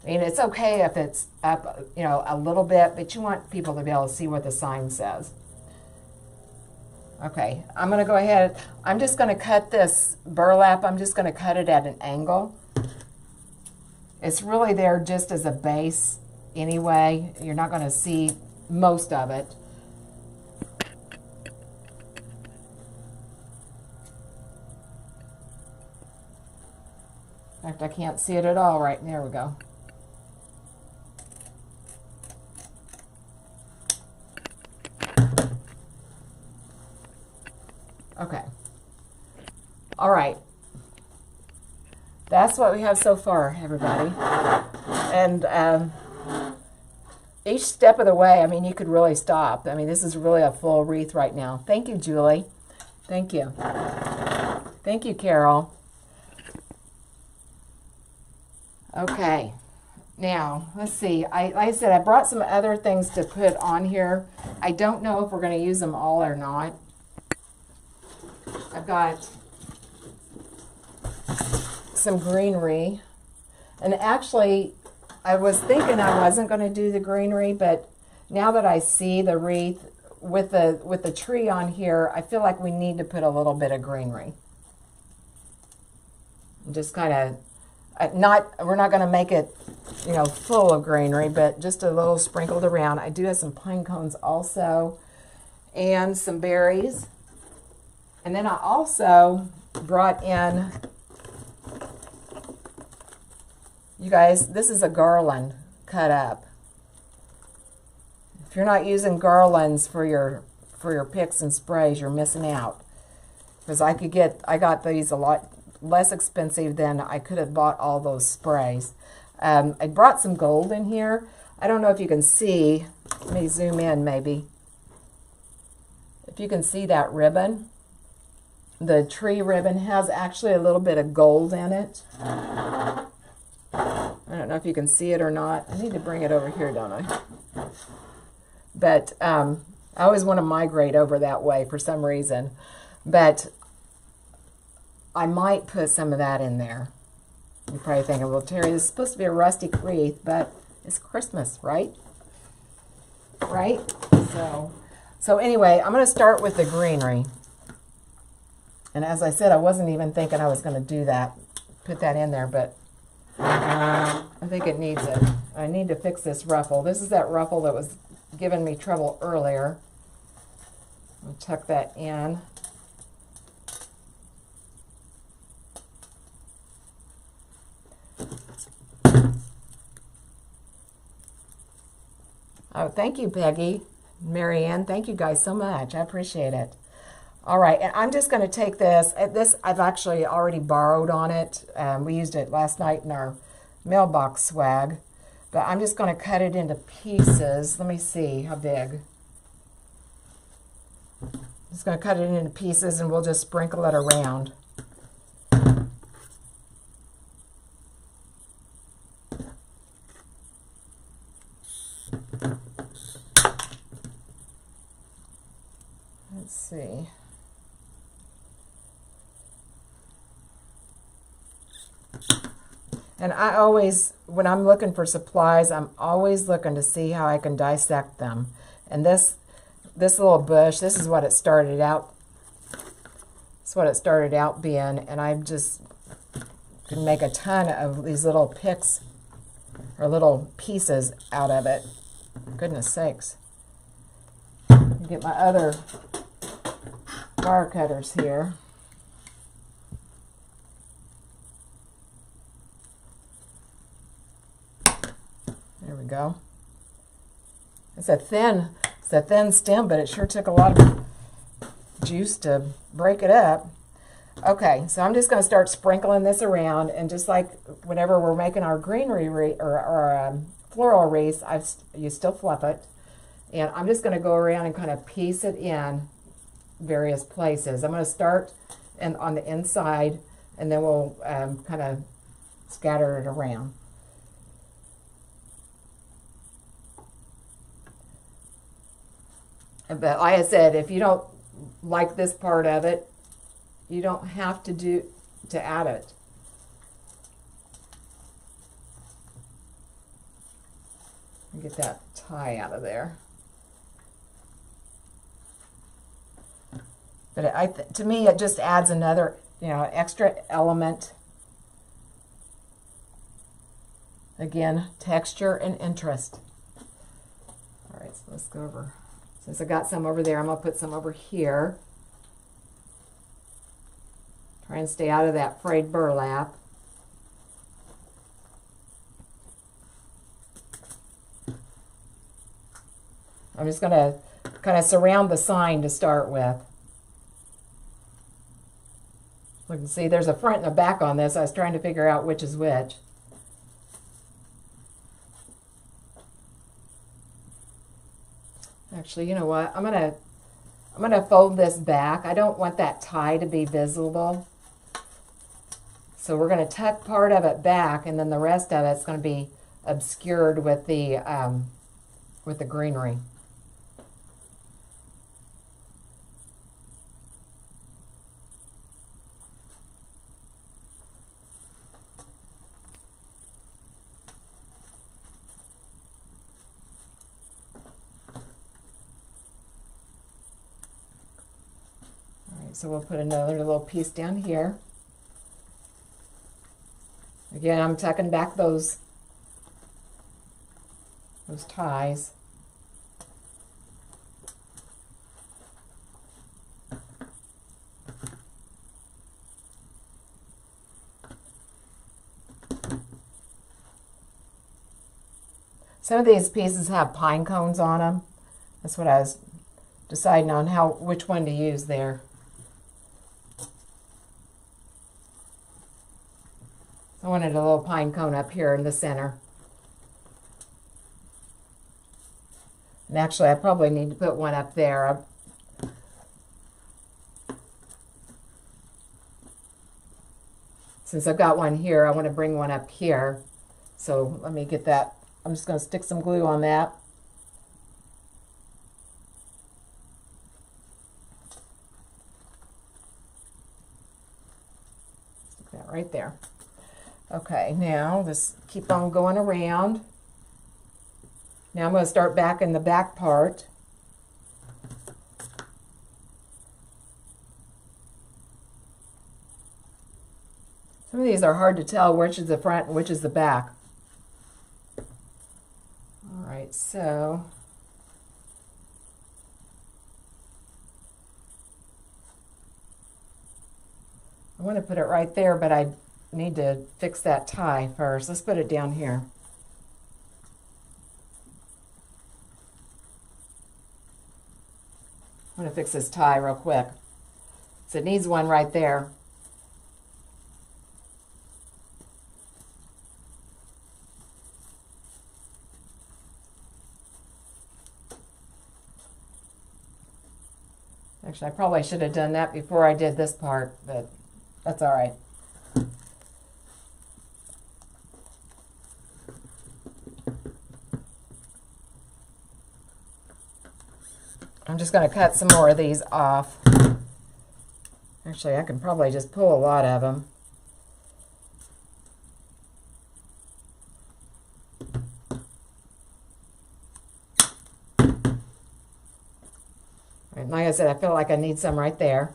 I mean, it's okay if it's up, you know, a little bit, but you want people to be able to see what the sign says. Okay, I'm going to go ahead. I'm just going to cut this burlap. I'm just going to cut it at an angle. It's really there just as a base anyway. You're not going to see most of it. In fact, I can't see it at all right. There we go. Okay. All right. That's what we have so far, everybody. And each step of the way, I mean, you could really stop. I mean, this is really a full wreath right now. Thank you, Julie. Thank you. Thank you, Carol. Okay. Now, let's see. Like I said, I brought some other things to put on here. I don't know if we're going to use them all or not. I've got some greenery, and actually I was thinking I wasn't going to do the greenery, but now that I see the wreath with the tree on here, I feel like we need to put a little bit of greenery. Just kind of we're not going to make it, you know, full of greenery, but just a little sprinkled around. I do have some pine cones also, and some berries. And then I also brought in, you guys, this is a garland cut up. If you're not using garlands for your picks and sprays, you're missing out. Because I got these a lot less expensive than I could have bought all those sprays. I brought some gold in here. I don't know if you can see. Let me zoom in maybe. If you can see that ribbon. The tree ribbon has actually a little bit of gold in it. I don't know if you can see it or not. I need to bring it over here, don't I? But I always want to migrate over that way for some reason. But I might put some of that in there. You're probably thinking, well, Terry, this is supposed to be a rustic wreath, but it's Christmas, right? Right? So anyway, I'm going to start with the greenery. And as I said, I wasn't even thinking I was going to do that, put that in there, but I think it needs it. I need to fix this ruffle. This is that ruffle that was giving me trouble earlier. I'll tuck that in. Oh, thank you, Peggy. Marianne, thank you guys so much. I appreciate it. All right, and I'm just going to take this. This I've actually already borrowed on it. We used it last night in our Mailbox Swag. But I'm just going to cut it into pieces. Let me see how big. I'm just going to cut it into pieces and we'll just sprinkle it around. Let's see. And I always, when I'm looking for supplies, I'm always looking to see how I can dissect them. And this little bush, this is what it started out. It's what it started out being, and I just can make a ton of these little picks or little pieces out of it. Goodness sakes. Get my other bar cutters here. There we go. It's a thin stem, but it sure took a lot of juice to break it up. Okay, so I'm just going to start sprinkling this around, and just like whenever we're making our greenery or floral wreaths, you still fluff it, and I'm just going to go around and kind of piece it in various places. I'm going to start on the inside, and then we'll kind of scatter it around. But like I said, if you don't like this part of it, you don't have to add it. Get that tie out of there. But to me, it just adds another, extra element. Again, texture and interest. All right, so let's go over. Since I got some over there, I'm going to put some over here. Try and stay out of that frayed burlap. I'm just going to kind of surround the sign to start with. Look, and see, there's a front and a back on this. I was trying to figure out which is which. Actually, you know what? I'm gonna fold this back. I don't want that tie to be visible. So we're gonna tuck part of it back, and then the rest of it's gonna be obscured with the greenery. So we'll put another little piece down here. Again, I'm tucking back those ties. Some of these pieces have pine cones on them. That's what I was deciding on which one to use there. I wanted a little pine cone up here in the center. And actually, I probably need to put one up there. Since I've got one here, I want to bring one up here. So let me get that. I'm just going to stick some glue on that. Stick that right there. Okay, now let's keep on going around. Now I'm going to start back in the back part. Some of these are hard to tell which is the front and which is the back. All right, so I want to put it right there, but I need to fix that tie first. Let's put it down here. I'm going to fix this tie real quick. So it needs one right there. Actually, I probably should have done that before I did this part, but that's all right. I'm just going to cut some more of these off. Actually, I can probably just pull a lot of them. And like I said, I feel like I need some right there.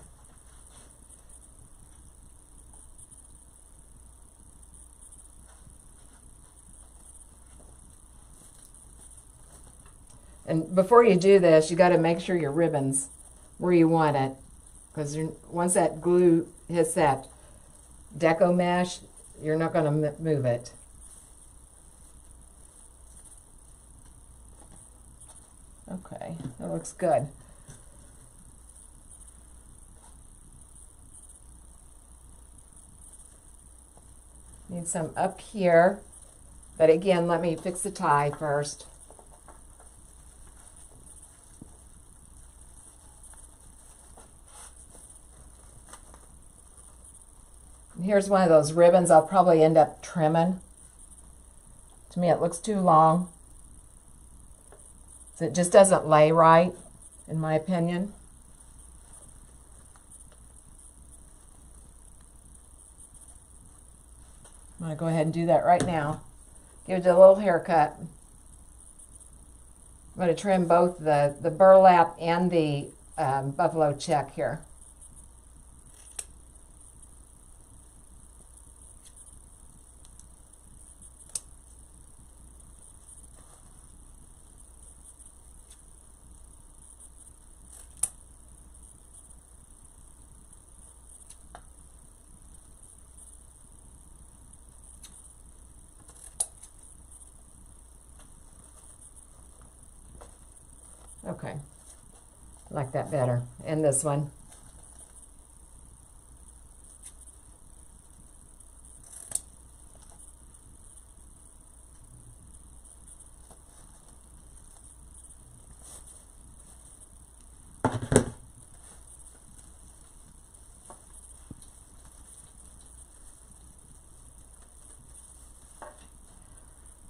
And before you do this, you got to make sure your ribbon's where you want it, because once that glue hits that Deco mesh, you're not going to move it. Okay, that looks good. Need some up here, but again, let me fix the tie first. And here's one of those ribbons I'll probably end up trimming. To me, it looks too long. So it just doesn't lay right, in my opinion. I'm going to go ahead and do that right now. Give it a little haircut. I'm going to trim both the burlap and the buffalo check here. Okay, I like that better. And this one.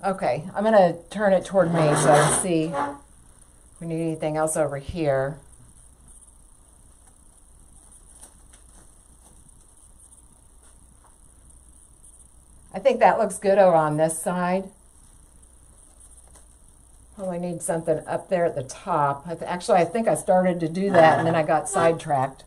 Okay, I'm going to turn it toward me so I can see if we need anything else over here. I think that looks good over on this side. Probably need something up there at the top. Actually, I think I started to do that and then I got sidetracked.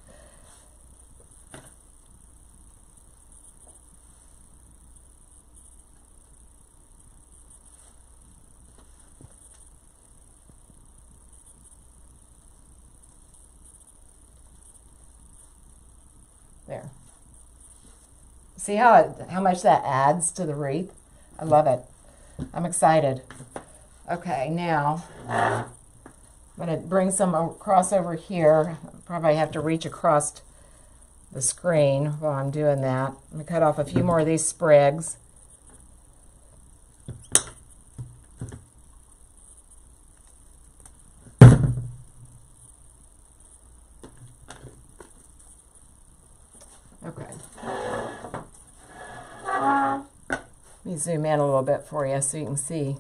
There. See how much that adds to the wreath? I love it. I'm excited. Okay, now I'm going to bring some across over here. Probably have to reach across the screen while I'm doing that. I'm going to cut off a few more of these sprigs. Okay. Let me zoom in a little bit for you so you can see.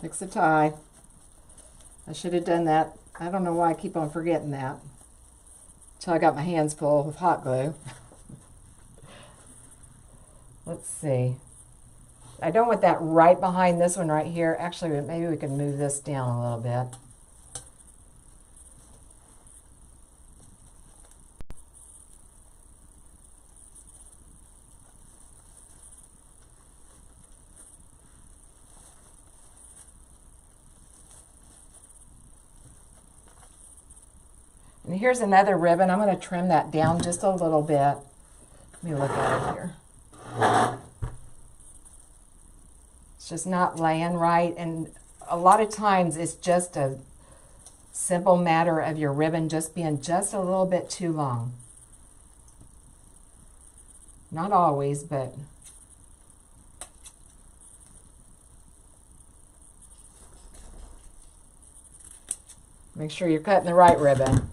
Fix the tie. I should have done that. I don't know why I keep on forgetting that. Until I got my hands full with hot glue. Let's see. I don't want that right behind this one right here. Actually, maybe we can move this down a little bit. here's another ribbon. I'm going to trim that down just a little bit. Let me look at it here. It's just not laying right, and a lot of times it's just a simple matter of your ribbon just being just a little bit too long. Not always, but make sure you're cutting the right ribbon.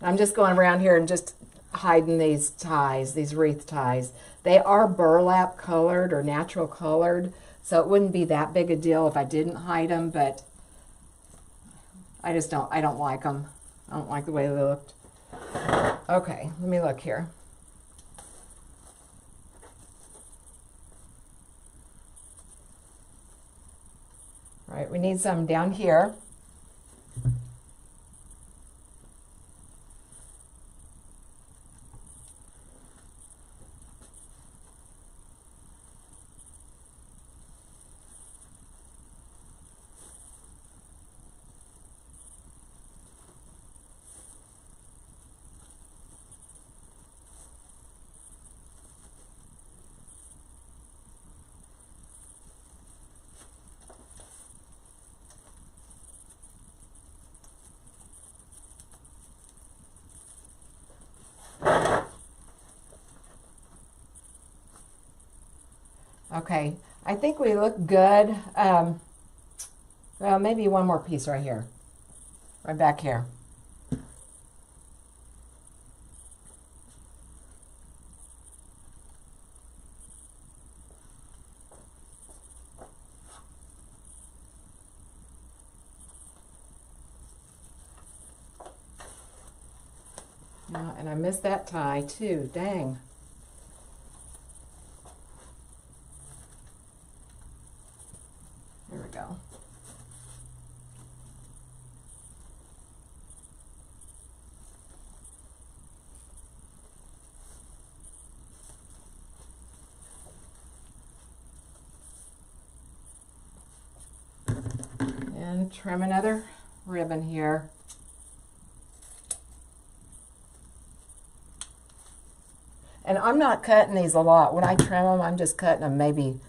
I'm just going around here and just hiding these ties, these wreath ties. They are burlap colored or natural colored, so it wouldn't be that big a deal if I didn't hide them, but I don't like them. I don't like the way they looked. Okay, let me look here. All right, we need some down here. Okay, I think we look good. Well, maybe one more piece right here, right back here. Yeah, and I missed that tie too, dang. There we go. And trim another ribbon here. And I'm not cutting these a lot. When I trim them, I'm just cutting them maybe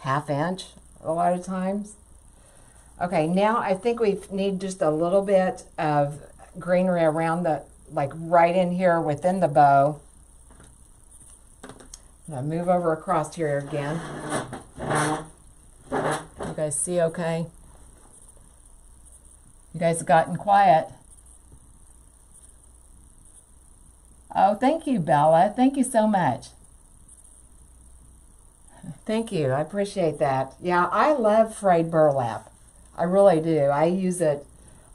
1/2 inch a lot of times. Okay, now I think we need just a little bit of greenery around the, like right in here within the bow. I'm gonna move over across here again. You guys see okay? You guys have gotten quiet. Oh, thank you, Bella. Thank you so much. Thank you. I appreciate that. Yeah, I love frayed burlap. I really do. I use it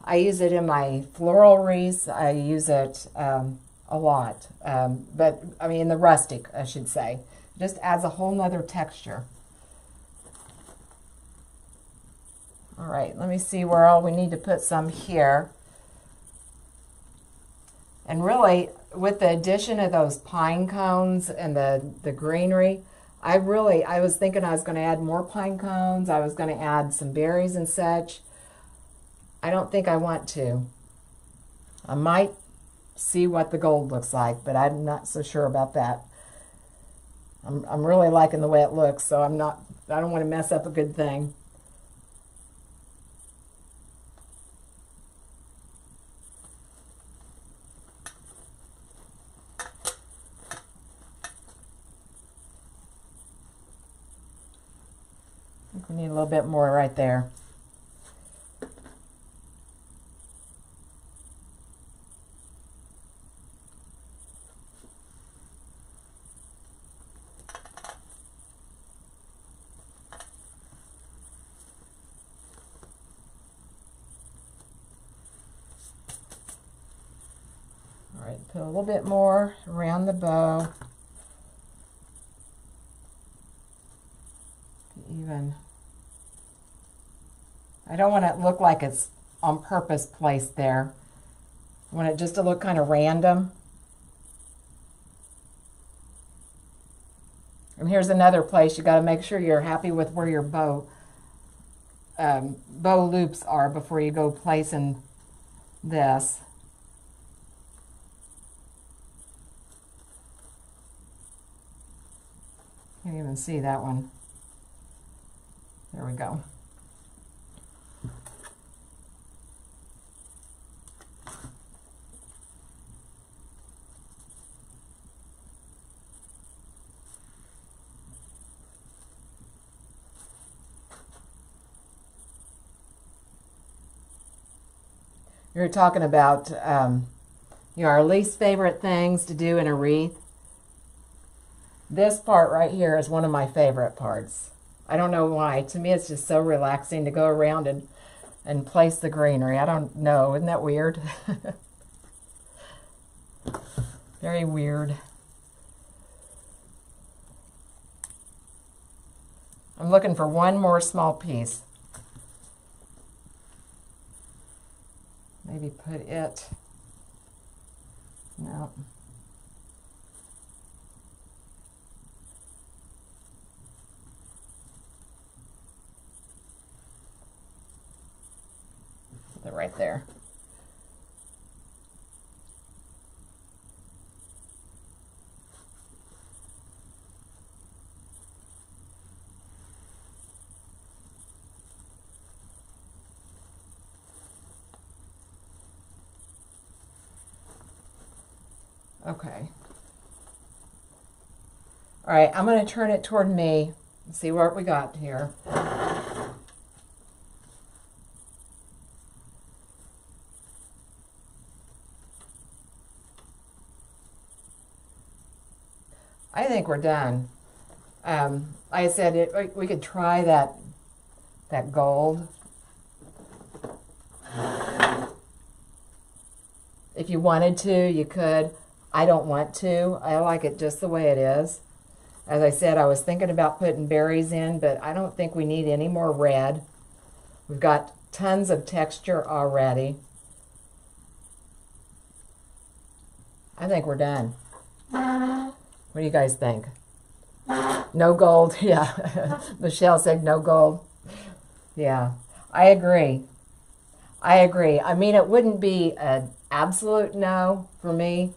in my floral wreaths. I use it a lot. But, I mean, the rustic, I should say. It just adds a whole nother texture. All right, let me see where all we need to put some here. And really, with the addition of those pine cones and the greenery, I was thinking I was going to add more pine cones. I was going to add some berries and such. I don't think I want to. I might see what the gold looks like, but I'm not so sure about that. I'm really liking the way it looks, so I don't want to mess up a good thing. I think we need a little bit more right there. All right, put a little bit more around the bow. Even. I don't want it to look like it's on purpose placed there. want it just to look kind of random. And here's another place you got to make sure you're happy with where your bow loops are before you go placing this. Can't even see that one. There we go. You're talking about, our least favorite things to do in a wreath. This part right here is one of my favorite parts. I don't know why. To me, it's just so relaxing to go around and place the greenery. I don't know. Isn't that weird? Very weird. I'm looking for one more small piece. Maybe put it, no. Put it right there. Okay. All right, I'm going to turn it toward me and see what we got here. I think we're done. I said we could try that gold. If you wanted to, you could. I don't want to. I like it just the way it is. As I said, I was thinking about putting berries in, but I don't think we need any more red. We've got tons of texture already. I think we're done. What do you guys think? No gold? Yeah. Michelle said no gold. Yeah, I agree. I agree. I mean, it wouldn't be an absolute no for me,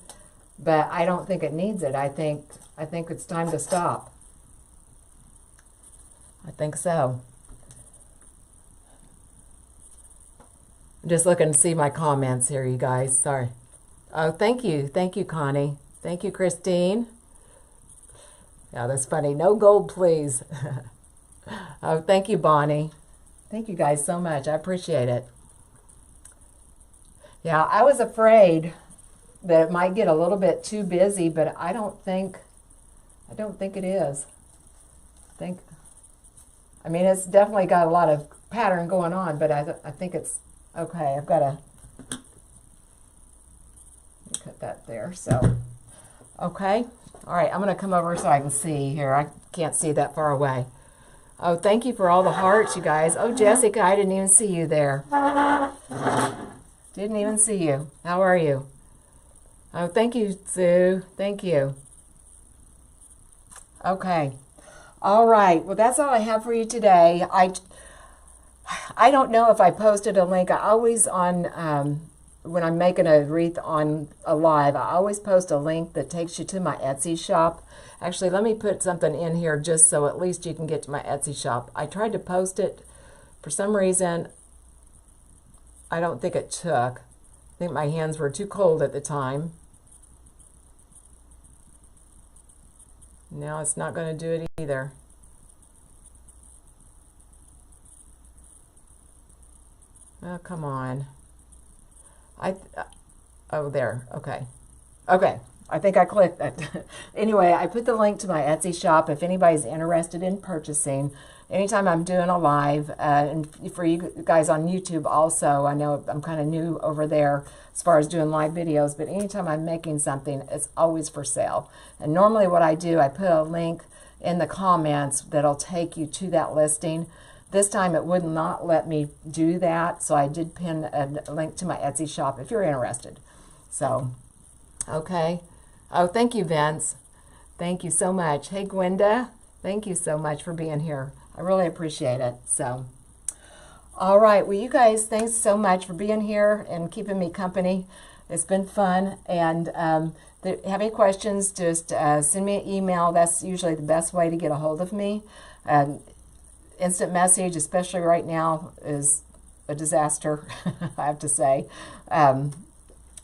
but I don't think it needs it. I think it's time to stop. I think so. I'm just looking to see my comments here, you guys. Sorry. Oh, thank you. Thank you, Connie. Thank you, Christine. Yeah, that's funny. No gold, please. Oh, thank you, Bonnie. Thank you guys so much. I appreciate it. Yeah, I was afraid that it might get a little bit too busy, but I don't think it is. I mean, it's definitely got a lot of pattern going on, but I think it's okay. I've got to cut that there. So, okay. All right, I'm going to come over so I can see here. I can't see that far away. Oh, thank you for all the hearts, you guys. Oh, Jessica, I didn't even see you there. Didn't even see you. How are you? Oh, thank you, Sue. Thank you. Okay. All right. Well, that's all I have for you today. I don't know if I posted a link. I always when I'm making a wreath on a live, I always post a link that takes you to my Etsy shop. Actually, let me put something in here just so at least you can get to my Etsy shop. I tried to post it. For some reason, I don't think it took. I think my hands were too cold at the time. Now it's not going to do it either. Oh, come on. Oh, there. Okay. Okay. I think I clicked that. Anyway, I put the link to my Etsy shop if anybody's interested in purchasing. Anytime I'm doing a live, and for you guys on YouTube also, I know I'm kind of new over there as far as doing live videos, but anytime I'm making something, it's always for sale. And normally what I do, I put a link in the comments that'll take you to that listing. This time it would not let me do that, so I did pin a link to my Etsy shop if you're interested. So, okay. Oh, thank you, Vince. Thank you so much. Hey, Gwenda. Thank you so much for being here. I really appreciate it. So, all right. Well, you guys, thanks so much for being here and keeping me company. It's been fun. And if you have any questions, just send me an email. That's usually the best way to get a hold of me. Instant message, especially right now, is a disaster, I have to say.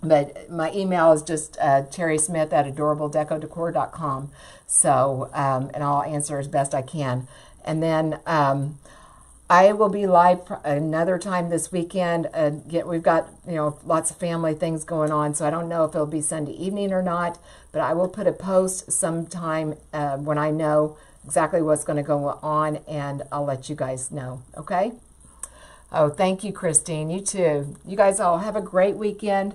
But my email is just terrysmith@adorabledecodecor.com. So, and I'll answer as best I can. And then I will be live another time this weekend. We've got, lots of family things going on, so I don't know if it'll be Sunday evening or not, but I will put a post sometime when I know exactly what's going to go on, and I'll let you guys know, okay? Oh, thank you, Christine. You too. You guys all have a great weekend.